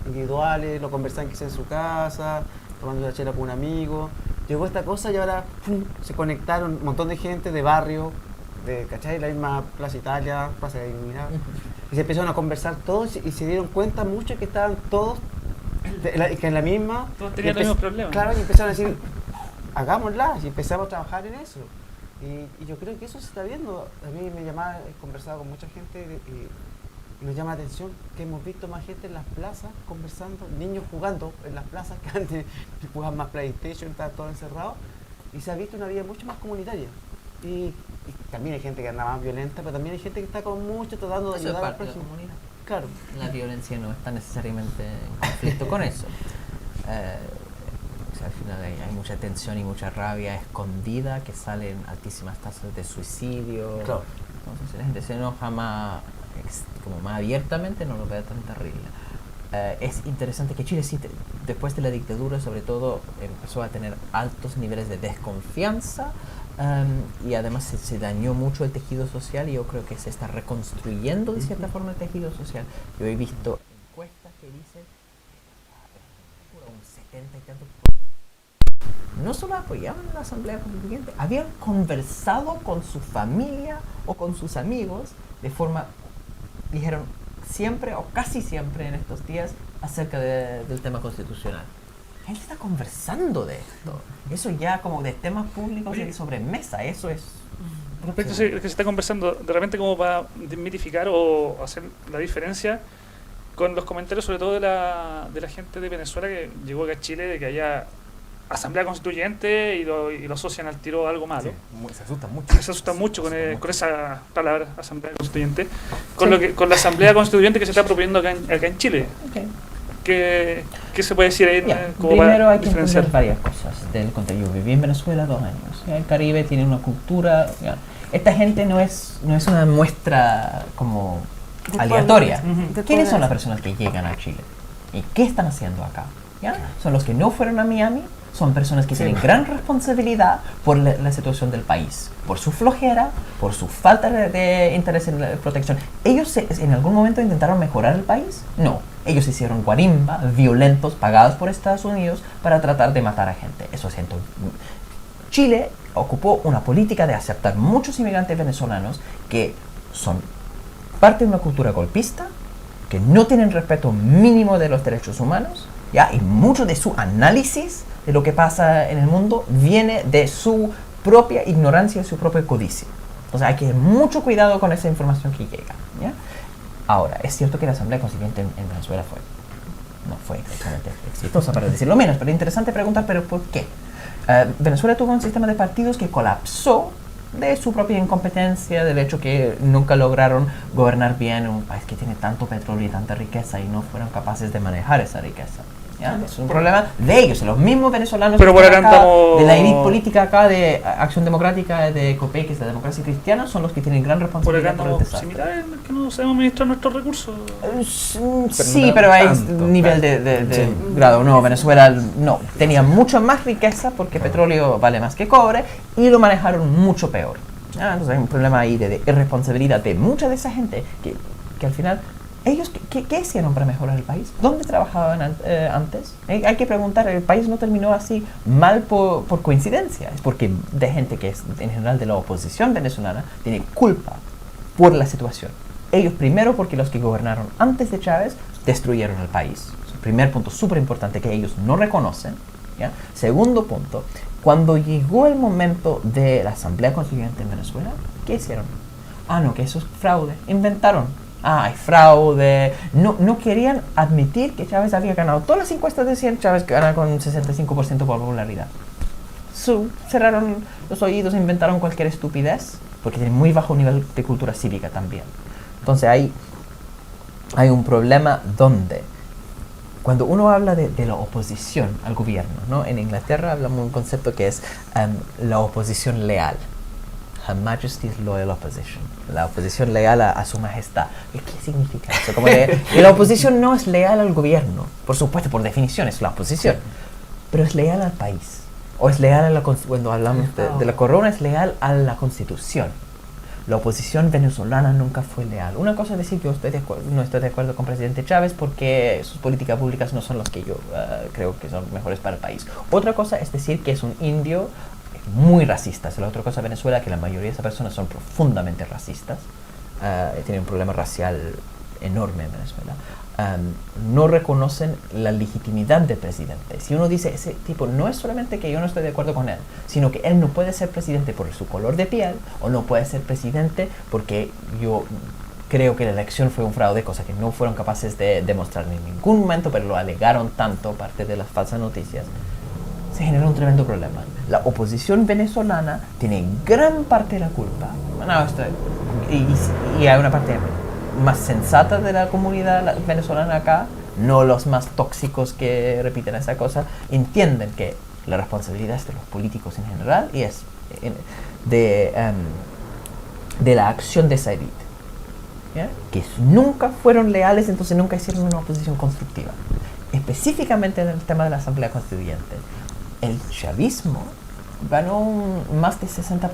S4: individuales, lo conversaban quizá en su casa, tomando la chela con un amigo. Llegó esta cosa y ahora ¡pum!, se conectaron un montón de gente de barrio, ¿cachai? La misma Plaza Italia, Plaza de Dignidad. Y se empezaron a conversar todos y se dieron cuenta mucho que estaban todos que en la misma.
S5: Todos tenían los mismos problemas.
S4: Claro, y empezaron a decir, hagámosla, y empezamos a trabajar en eso. Y yo creo que eso se está viendo. A mí me llamaba, he conversado con mucha gente y nos llama la atención que hemos visto más gente en las plazas conversando, niños jugando en las plazas que antes jugaban más PlayStation, estaban todos encerrados, y se ha visto una vida mucho más comunitaria. Y también hay gente que anda más violenta, pero también hay gente que está con mucho tratando de
S2: Eso es
S4: ayudar al
S2: parte de la
S4: prójimo.
S2: comunidad.
S4: Claro.
S2: La violencia no está necesariamente en conflicto con eso. O sea, al final hay mucha tensión y mucha rabia escondida que salen altísimas tasas de suicidio.
S4: Claro.
S2: Entonces, si la gente se enoja como más abiertamente, no lo ve tan terrible. Es interesante que Chile sí, después de la dictadura sobre todo, empezó a tener altos niveles de desconfianza y además se dañó mucho el tejido social y yo creo que se está reconstruyendo de cierta forma el tejido social. Yo he visto encuestas que dicen que un 70 y tantos no solo apoyaban la Asamblea Constituyente, habían conversado con su familia o con sus amigos de forma, dijeron, siempre o casi siempre en estos días acerca del tema constitucional. La gente está conversando de esto. Eso ya como de temas públicos y de sobremesa, eso es...
S5: Respecto a que se está conversando, de repente como para desmitificar o hacer la diferencia con los comentarios sobre todo de la gente de Venezuela que llegó acá a Chile, de que haya Asamblea Constituyente y lo asocian al tiro a algo malo.
S3: Sí, se asustan mucho.
S5: Se asustan mucho con esa palabra, Asamblea Constituyente, con la Asamblea Constituyente que se está proponiendo acá en Chile.
S2: Okay.
S5: ¿Qué se puede decir ahí? Como
S2: Primero hay que
S5: diferenciar
S2: entender varias cosas del contenido. Viví en Venezuela 2 años. El Caribe tiene una cultura... Esta gente no es una muestra como aleatoria. ¿Quiénes son las personas que llegan a Chile? ¿Y qué están haciendo acá? ¿Ya? Son los que no fueron a Miami, son personas que tienen gran responsabilidad por la situación del país, por su flojera, por su falta de interés en la protección. ¿Ellos en algún momento intentaron mejorar el país? No. Ellos hicieron guarimba, violentos, pagados por Estados Unidos para tratar de matar a gente. Eso siento. Chile ocupó una política de aceptar muchos inmigrantes venezolanos que son parte de una cultura golpista, que no tienen respeto mínimo de los derechos humanos, ¿ya? Y mucho de su análisis de lo que pasa en el mundo viene de su propia ignorancia y su propia codicia. Entonces hay que tener mucho cuidado con esa información que llega, ¿ya? Ahora, es cierto que la Asamblea Constituyente en Venezuela no fue exactamente exitosa, para decirlo menos, pero es interesante preguntar, ¿pero por qué? Venezuela tuvo un sistema de partidos que colapsó de su propia incompetencia, del hecho que nunca lograron gobernar bien un país que tiene tanto petróleo y tanta riqueza y no fueron capaces de manejar esa riqueza. ¿ya? Es un problema de ellos, los mismos venezolanos
S5: pero
S2: que
S5: por
S2: están
S5: acá
S2: acá,
S5: andamos...
S2: de la élite política acá, de Acción Democrática, de COPEI, que es la democracia cristiana, son los que tienen gran
S5: Por acá
S2: responsabilidad por el
S5: andamos
S2: desastre.
S5: similares, que no sabemos administrar nuestros recursos.
S2: Sí, pero hay nivel de grado. No, Venezuela no tenía mucha más riqueza porque petróleo vale más que cobre y lo manejaron mucho peor. Entonces hay un problema ahí de irresponsabilidad de mucha de esa gente que al final, ellos, ¿qué hicieron para mejorar el país? ¿Dónde trabajaban antes? Hay que preguntar, el país no terminó así mal por coincidencia, es porque de gente que es en general de la oposición venezolana tiene culpa por la situación. Ellos primero porque los que gobernaron antes de Chávez destruyeron el país. Es el primer punto súper importante que ellos no reconocen. ¿Ya? Segundo punto, cuando llegó el momento de la Asamblea Constituyente en Venezuela, ¿qué hicieron? No, que eso es fraude. Inventaron. Hay fraude. No querían admitir que Chávez había ganado. Todas las encuestas decían Chávez gana con 65% de popularidad. Cerraron los oídos e inventaron cualquier estupidez porque tienen muy bajo nivel de cultura cívica también. Entonces hay un problema donde cuando uno habla de la oposición al gobierno, ¿no? En Inglaterra hablamos de un concepto que es la oposición leal. Her Majesty's Loyal Opposition. La oposición leal a su majestad. ¿Qué significa eso? Como que la oposición no es leal al gobierno. Por supuesto, por definición es la oposición. Pero es leal al país. O es leal a la cuando hablamos de la corona, es leal a la constitución. La oposición venezolana nunca fue leal. Una cosa es decir que no estoy de acuerdo con el presidente Chávez porque sus políticas públicas no son las que yo creo que son mejores para el país. Otra cosa es decir que es un indio muy racista. La otra cosa en Venezuela es que la mayoría de esas personas son profundamente racistas. Tienen un problema racial enorme en Venezuela. No reconocen la legitimidad del presidente. Si uno dice, ese tipo no es solamente que yo no estoy de acuerdo con él, sino que él no puede ser presidente por su color de piel, o no puede ser presidente porque yo creo que la elección fue un fraude, cosa que no fueron capaces de demostrar en ningún momento, pero lo alegaron tanto, parte de las falsas noticias, se generó un tremendo problema. La oposición venezolana tiene gran parte de la culpa. Y hay una parte más sensata de la comunidad venezolana acá, no los más tóxicos que repiten esa cosa, entienden que la responsabilidad es de los políticos en general y es de la acción de esa élite, ¿ya? Que nunca fueron leales, entonces nunca hicieron una oposición constructiva. Específicamente en el tema de la Asamblea Constituyente, el chavismo ganó más de 60%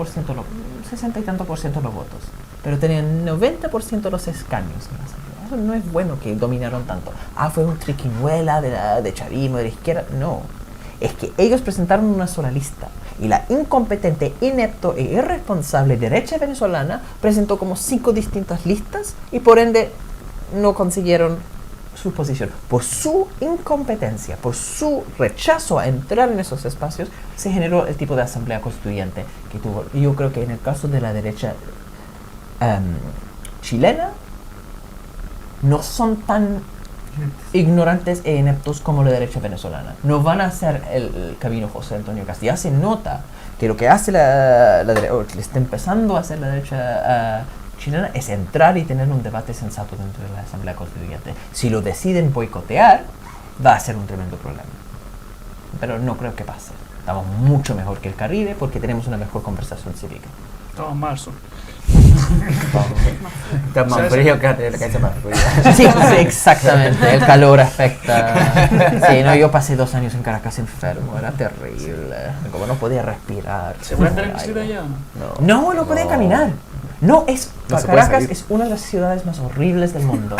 S2: 60 y tanto por ciento de los votos, pero tenían 90% de los escaños en la Asamblea. Eso no es bueno que dominaron tanto. Fue un triquiñuela de chavismo, de la izquierda. No, es que ellos presentaron una sola lista y la incompetente, inepto e irresponsable derecha venezolana presentó como 5 distintas listas y por ende no consiguieron su posición. Por su incompetencia, por su rechazo a entrar en esos espacios, se generó el tipo de asamblea constituyente que tuvo. Y yo creo que en el caso de la derecha chilena, no son tan ignorantes e ineptos como la derecha venezolana. No van a hacer el camino José Antonio Cast. Ya se nota que lo que hace la derecha, o que está empezando a hacer la derecha chilena, es entrar y tener un debate sensato dentro de la Asamblea Constituyente. Si lo deciden boicotear, va a ser un tremendo problema. Pero no creo que pase. Estamos mucho mejor que el Caribe porque tenemos una mejor conversación cívica.
S5: Estamos en marzo.
S2: Está más frío que la cabeza más fría. Sí, exactamente. El calor afecta. Sí, no, yo pasé 2 años en Caracas enfermo, era terrible. Como no podía respirar.
S5: ¿Se puede andar en bicicleta allá?
S2: No podía caminar. Caracas es una de las ciudades más horribles del mundo.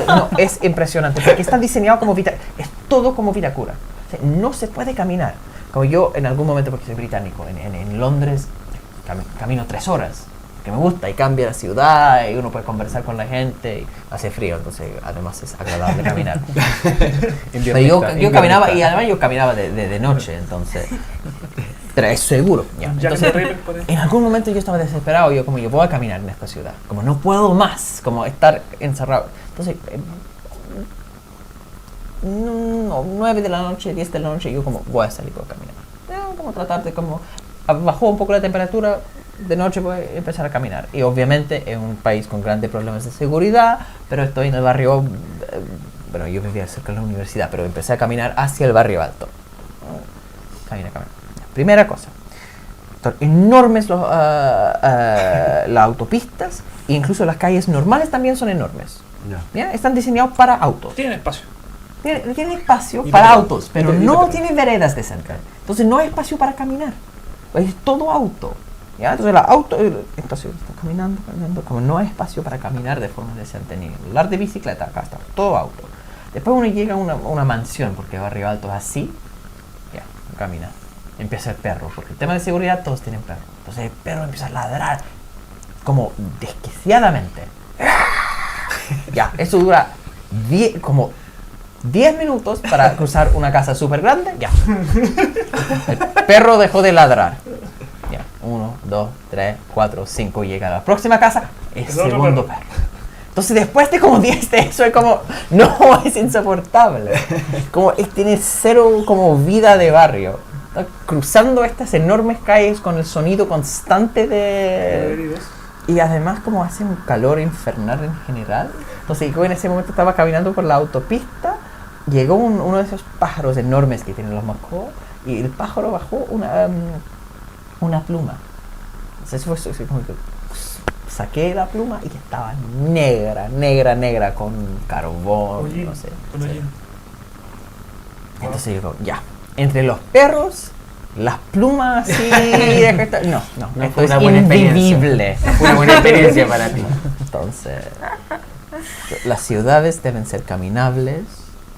S2: No, es impresionante porque está diseñado como es todo como Vitacura. O sea, no se puede caminar. Como yo en algún momento, porque soy británico, en Londres camino 3 horas. Que me gusta y cambia la ciudad y uno puede conversar con la gente y hace frío, entonces además es agradable caminar. Pero yo caminaba y además yo caminaba de noche, entonces es seguro. Ya. Entonces, en algún momento yo estaba desesperado, yo voy a caminar en esta ciudad, como no puedo más, como estar encerrado. Entonces 9 de la noche, 10 de la noche, yo voy a salir a caminar. Como tratar de bajó un poco la temperatura. De noche voy a empezar a caminar. Y obviamente es un país con grandes problemas de seguridad, pero estoy en el barrio bueno, yo vivía cerca de la universidad, pero empecé a caminar hacia el barrio alto. Camina. Primera cosa, son enormes las autopistas, e incluso las calles normales también son enormes. ¿Ya? Están diseñados para autos.
S5: Tienen espacio.
S2: Tiene espacio para autos, pero no tiene veredas de cerca. Entonces no hay espacio para caminar. Es todo auto. ¿Ya? Entonces está caminando, como no hay espacio para caminar de forma decente, ni hablar de bicicleta, acá está todo auto. Después uno llega a una mansión, porque Barrio Alto es así, ya, camina. Empieza el perro, porque el tema de seguridad todos tienen perro. Entonces el perro empieza a ladrar, como desquiciadamente. Ya, eso dura como 10 minutos para cruzar una casa súper grande, ya. El perro dejó de ladrar. Ya, 1, 2, 3, 4, 5, llega a la próxima casa, el segundo perro. Entonces después de como 10 de eso es como, no, es insoportable. Como tiene cero como vida de barrio. Está cruzando estas enormes calles con el sonido constante de... Y además como hace un calor infernal en general. Entonces yo en ese momento estaba caminando por la autopista, llegó uno de esos pájaros enormes que tienen los macos, y el pájaro bajó una pluma. Entonces fue como que saqué la pluma y estaba negra, con carbón,
S5: Hollín,
S2: no sé.
S5: con hollín.
S2: Entonces digo, ya, entre los perros, las plumas así, no, esto es invivible.
S4: No fue una buena experiencia para ti.
S2: Entonces, las ciudades deben ser caminables,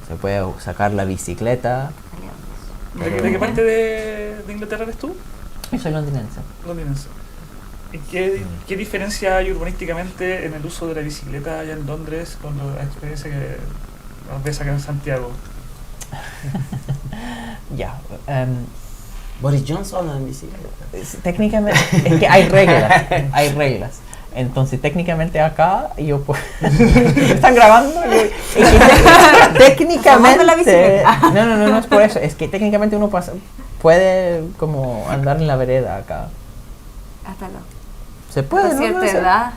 S2: se puede sacar la bicicleta.
S5: ¿De qué parte de Inglaterra eres tú?
S2: Yo soy londinense.
S5: Londinense. ¿Y qué diferencia hay urbanísticamente en el uso de la bicicleta allá en Londres con la experiencia que ves acá en Santiago?
S2: Ya.
S4: Boris Johnson anda en bicicleta.
S2: Técnicamente, es que hay reglas. Entonces, técnicamente acá, yo pues... ¿Están grabando? Técnicamente...
S1: la bicicleta.
S2: No es por eso. Es que técnicamente uno puede como andar en la vereda acá.
S1: Hasta los...
S2: Se puede,
S1: Hasta cierta
S2: ¿no?
S1: edad.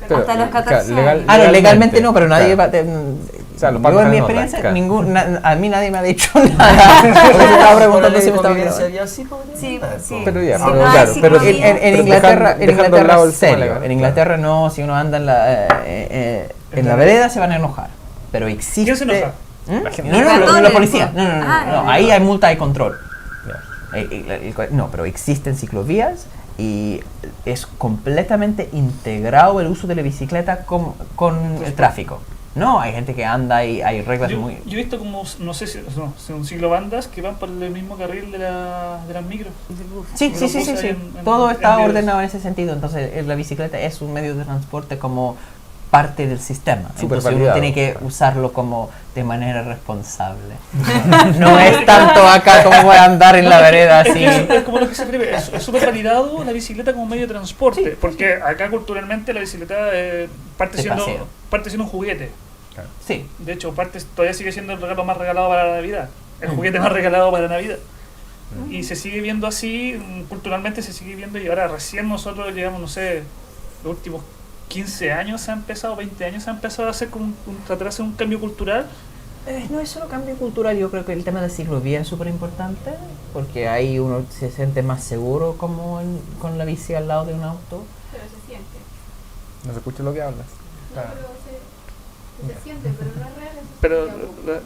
S3: Pero,
S1: Hasta los 14 años.
S2: Legalmente no, pero nadie va...
S3: O sea, los
S2: yo
S3: pacos
S2: en mi
S3: no,
S2: experiencia,
S3: claro.
S2: a mí nadie me ha dicho nada. Por eso estaba preguntando si me estaba grabando.
S1: Sí.
S3: Pero ya,
S1: Sí,
S3: pero
S1: no hay
S3: claro, pero
S1: ciclovía.
S2: En
S3: pero
S2: Inglaterra,
S3: dejando al lado el
S2: es serio.
S3: tema legal,
S2: En Inglaterra no, si uno anda en la vereda se van a enojar. Pero existe...
S5: ¿Quién se enoja?
S3: La gente.
S2: No, la policía.
S1: Ah,
S2: No, ahí hay multa y control. No, pero existen ciclovías y es completamente integrado el uso de la bicicleta con el tráfico. No, hay gente que anda y hay reglas
S5: Yo
S2: muy...
S5: he visto como, no sé si son ciclobandas que van por el mismo carril de las micros.
S2: Sí.
S5: Los buses ahí en
S2: Todo está
S5: vídeos.
S2: ordenado en ese sentido. Entonces, la bicicleta es un medio de transporte como parte del sistema.
S3: Súper
S2: Entonces, uno
S3: validado.
S2: tiene que usarlo como de manera responsable. No es tanto acá como voy a andar en la vereda así.
S5: Es como lo que se escribe, es súper validado la bicicleta como medio de transporte, porque acá culturalmente la bicicleta parte
S2: De
S5: siendo
S2: paseo.
S5: un juguete.
S2: Sí.
S5: De hecho, todavía sigue siendo el regalo más regalado para la Navidad, el juguete más regalado para la Navidad. Y se sigue viendo así, culturalmente se sigue viendo, y ahora recién nosotros llegamos, no sé, los últimos 15 años se ha empezado, 20 años se ha empezado a hacer como tratar de hacer un cambio cultural.
S2: No es solo cambio cultural, yo creo que el tema de ciclovía es súper importante, porque ahí uno se siente más seguro como con la bici al lado de un auto.
S6: Pero se siente.
S3: No se escucha lo que hablas.
S6: No, pero se siente, pero no es real.
S5: Pero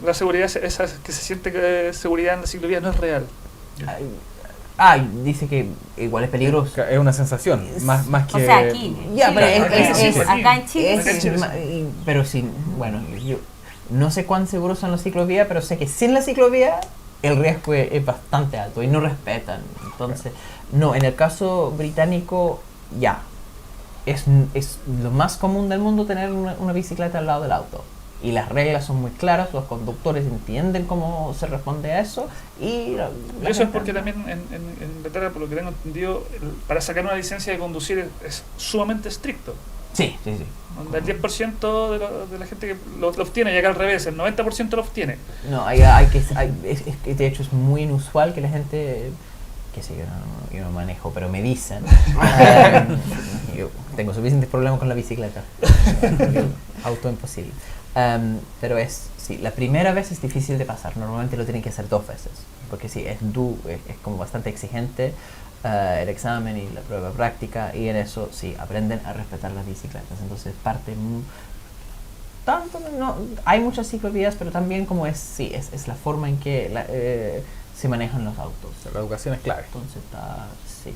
S5: la seguridad, esa que se siente que seguridad en la ciclovía no es real.
S2: Dice que igual es peligroso.
S3: Es una sensación, más que...
S1: O sea, aquí.
S2: Ya,
S1: Sí,
S2: pero
S5: es
S1: acá en Chile.
S2: pero sí, bueno, yo no sé cuán seguros son las ciclovías, pero sé que sin la ciclovía el riesgo es bastante alto y no respetan. Entonces, no, en el caso británico, ya, es lo más común del mundo tener una bicicleta al lado del auto. Y las reglas son muy claras, los conductores entienden cómo se responde a eso. Y
S5: Eso es porque también en Inglaterra, por lo que tengo entendido, para sacar una licencia de conducir es sumamente estricto.
S2: Sí.
S5: Donde el 10% de la gente que lo obtiene, y acá al revés, el 90% lo obtiene.
S2: No, de hecho es muy inusual que la gente, que sé, yo no manejo, pero me dicen, yo tengo suficientes problemas con la bicicleta, auto imposible, Pero sí, la primera vez es difícil de pasar. Normalmente lo tienen que hacer 2 veces. Porque sí, es como bastante exigente el examen y la prueba práctica. Y en eso, sí, aprenden a respetar las bicicletas. Entonces parte tanto, no, hay muchas ciclovías, pero también como es la forma en que se manejan los autos.
S3: La educación es clave.
S2: Entonces sí.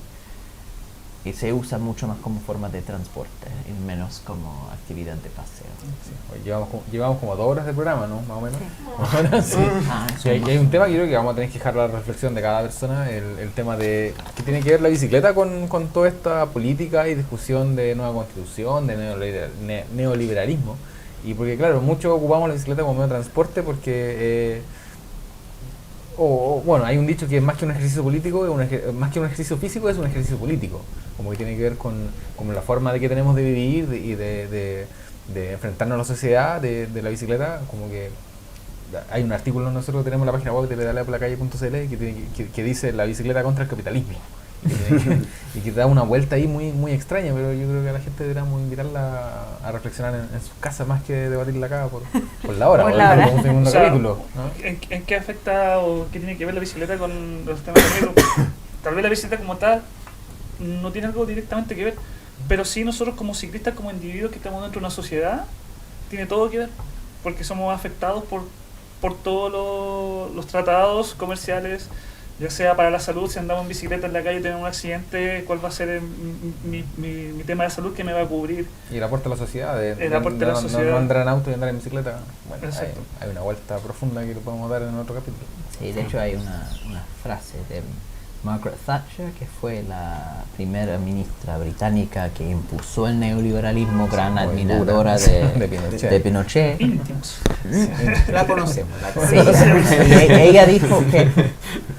S2: Y se usa mucho más como forma de transporte y menos como actividad de paseo.
S3: Sí. Llevamos como 2 horas de programa, ¿no? Más o menos.
S1: Sí.
S3: Más o menos, sí.
S2: Sí,
S3: Hay un tema que creo que vamos a tener que dejar la reflexión de cada persona, el tema de qué tiene que ver la bicicleta con toda esta política y discusión de nueva constitución, de neoliberalismo. Y porque claro, muchos ocupamos la bicicleta como medio de transporte porque... bueno, hay un dicho que más que un ejercicio político, más que un ejercicio físico, es un ejercicio político. Como que tiene que ver con la forma de que tenemos de vivir y de enfrentarnos a la sociedad de la bicicleta. Como que hay un artículo, nosotros tenemos en la página web de pedaleaplacalle.cl que dice la bicicleta contra el capitalismo. Y que da una vuelta ahí muy extraña, pero yo creo que a la gente deberíamos invitarla a reflexionar en sus casas más que debatirla acá por la hora, como un segundo capítulo, ¿no?
S5: ¿En qué afecta o qué tiene que ver la bicicleta con los temas económicos? Tal vez la bicicleta como tal no tiene algo directamente que ver, pero sí nosotros como ciclistas, como individuos que estamos dentro de una sociedad, tiene todo que ver, porque somos afectados por todos los tratados comerciales, ya sea para la salud, si andamos en bicicleta en la calle y tenemos un accidente, cuál va a ser mi tema de salud que me va a cubrir.
S3: Y el aporte a la sociedad,
S5: no
S3: andar en auto y andar en bicicleta. Bueno,
S5: exacto.
S3: Hay una vuelta profunda que lo podemos dar en otro capítulo.
S2: Sí, de hecho hay una frase de Margaret Thatcher, que fue la primera ministra británica que impulsó el neoliberalismo, gran admiradora de Pinochet.
S5: Íntimos.
S4: La conocemos.
S2: Sí, ella dijo que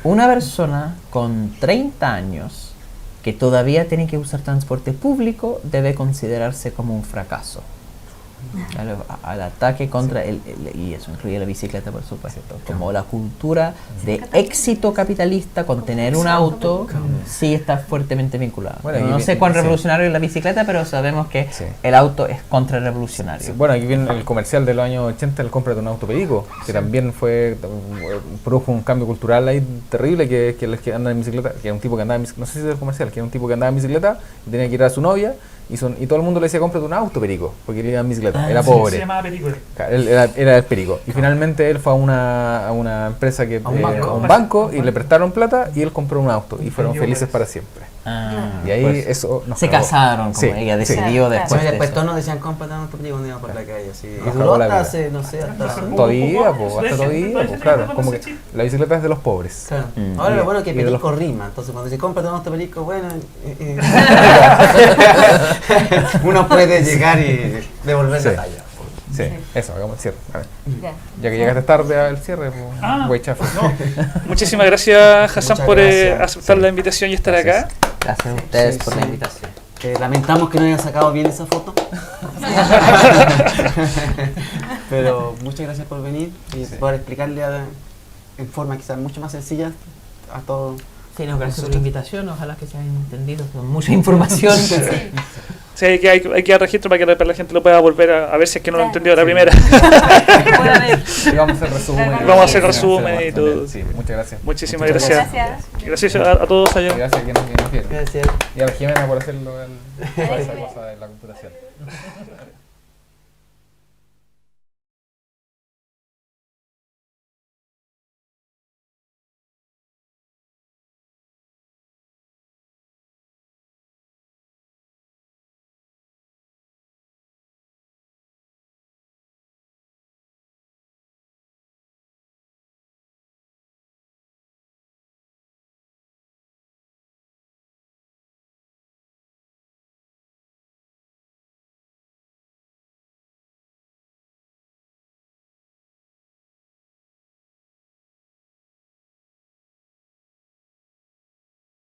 S2: una persona con 30 años que todavía tiene que usar transporte público debe considerarse como un fracaso. Al ataque contra y eso incluye la bicicleta, por supuesto, como la cultura de éxito capitalista con tener un auto sí está fuertemente vinculada. Bueno, no sé cuán revolucionario es la bicicleta, pero sabemos que el auto es contrarrevolucionario.
S3: Sí. Bueno, aquí viene el comercial de los años 80, el cómprate un auto perico, que también produjo un cambio cultural ahí terrible, que los que andan en bicicleta, que era un tipo que andaba en bicicleta, no sé si es el comercial, que era un tipo que andaba en bicicleta y tenía que ir a su novia. Y todo el mundo le decía, cómprate un auto, perico, porque él iba en bicicleta, era pobre.
S5: Se llamaba Perico.
S3: Él era el perico. Y finalmente él fue a una empresa, a un banco, y le prestaron plata y él compró un auto. Y fueron felices para siempre. Y ahí
S2: pues,
S3: eso
S2: se casaron, como ella decidió después.
S4: Después todos nos decían, cómprate un auto perico cuando íbamos por la calle. Así.
S3: Y
S4: duró hasta hace, no sé, hasta...
S3: Todavía, claro. Como que la bicicleta es de los pobres.
S4: Claro. Ahora lo bueno es que perico rima. Entonces cuando se cómprate un auto perico, bueno... uno puede llegar y devolver la talla.
S3: Sí, eso, hagamos el cierre. A ver. Ya que llegaste tarde al cierre, güey chafa.
S5: Muchísimas gracias, Hassan, por aceptar la invitación y estar acá.
S2: Gracias a ustedes por la invitación.
S4: Lamentamos que no hayan sacado bien esa foto. Pero muchas gracias por venir y por explicarle en forma quizás mucho más sencilla a todos.
S2: Sí, gracias por la invitación, ojalá que se hayan entendido con mucha información.
S5: Sí, hay que dar registro para que la gente lo pueda volver a ver si es que no lo entendió la primera.
S3: Y vamos a hacer resumen.
S5: Vamos a hacer resumen y todo.
S3: Sí, muchas gracias.
S5: Muchísimas gracias. Gracias a todos allá.
S3: Gracias a quienes nos vieron.
S4: Gracias.
S3: Y a la Jimena por hacerlo esa cosa de la computación.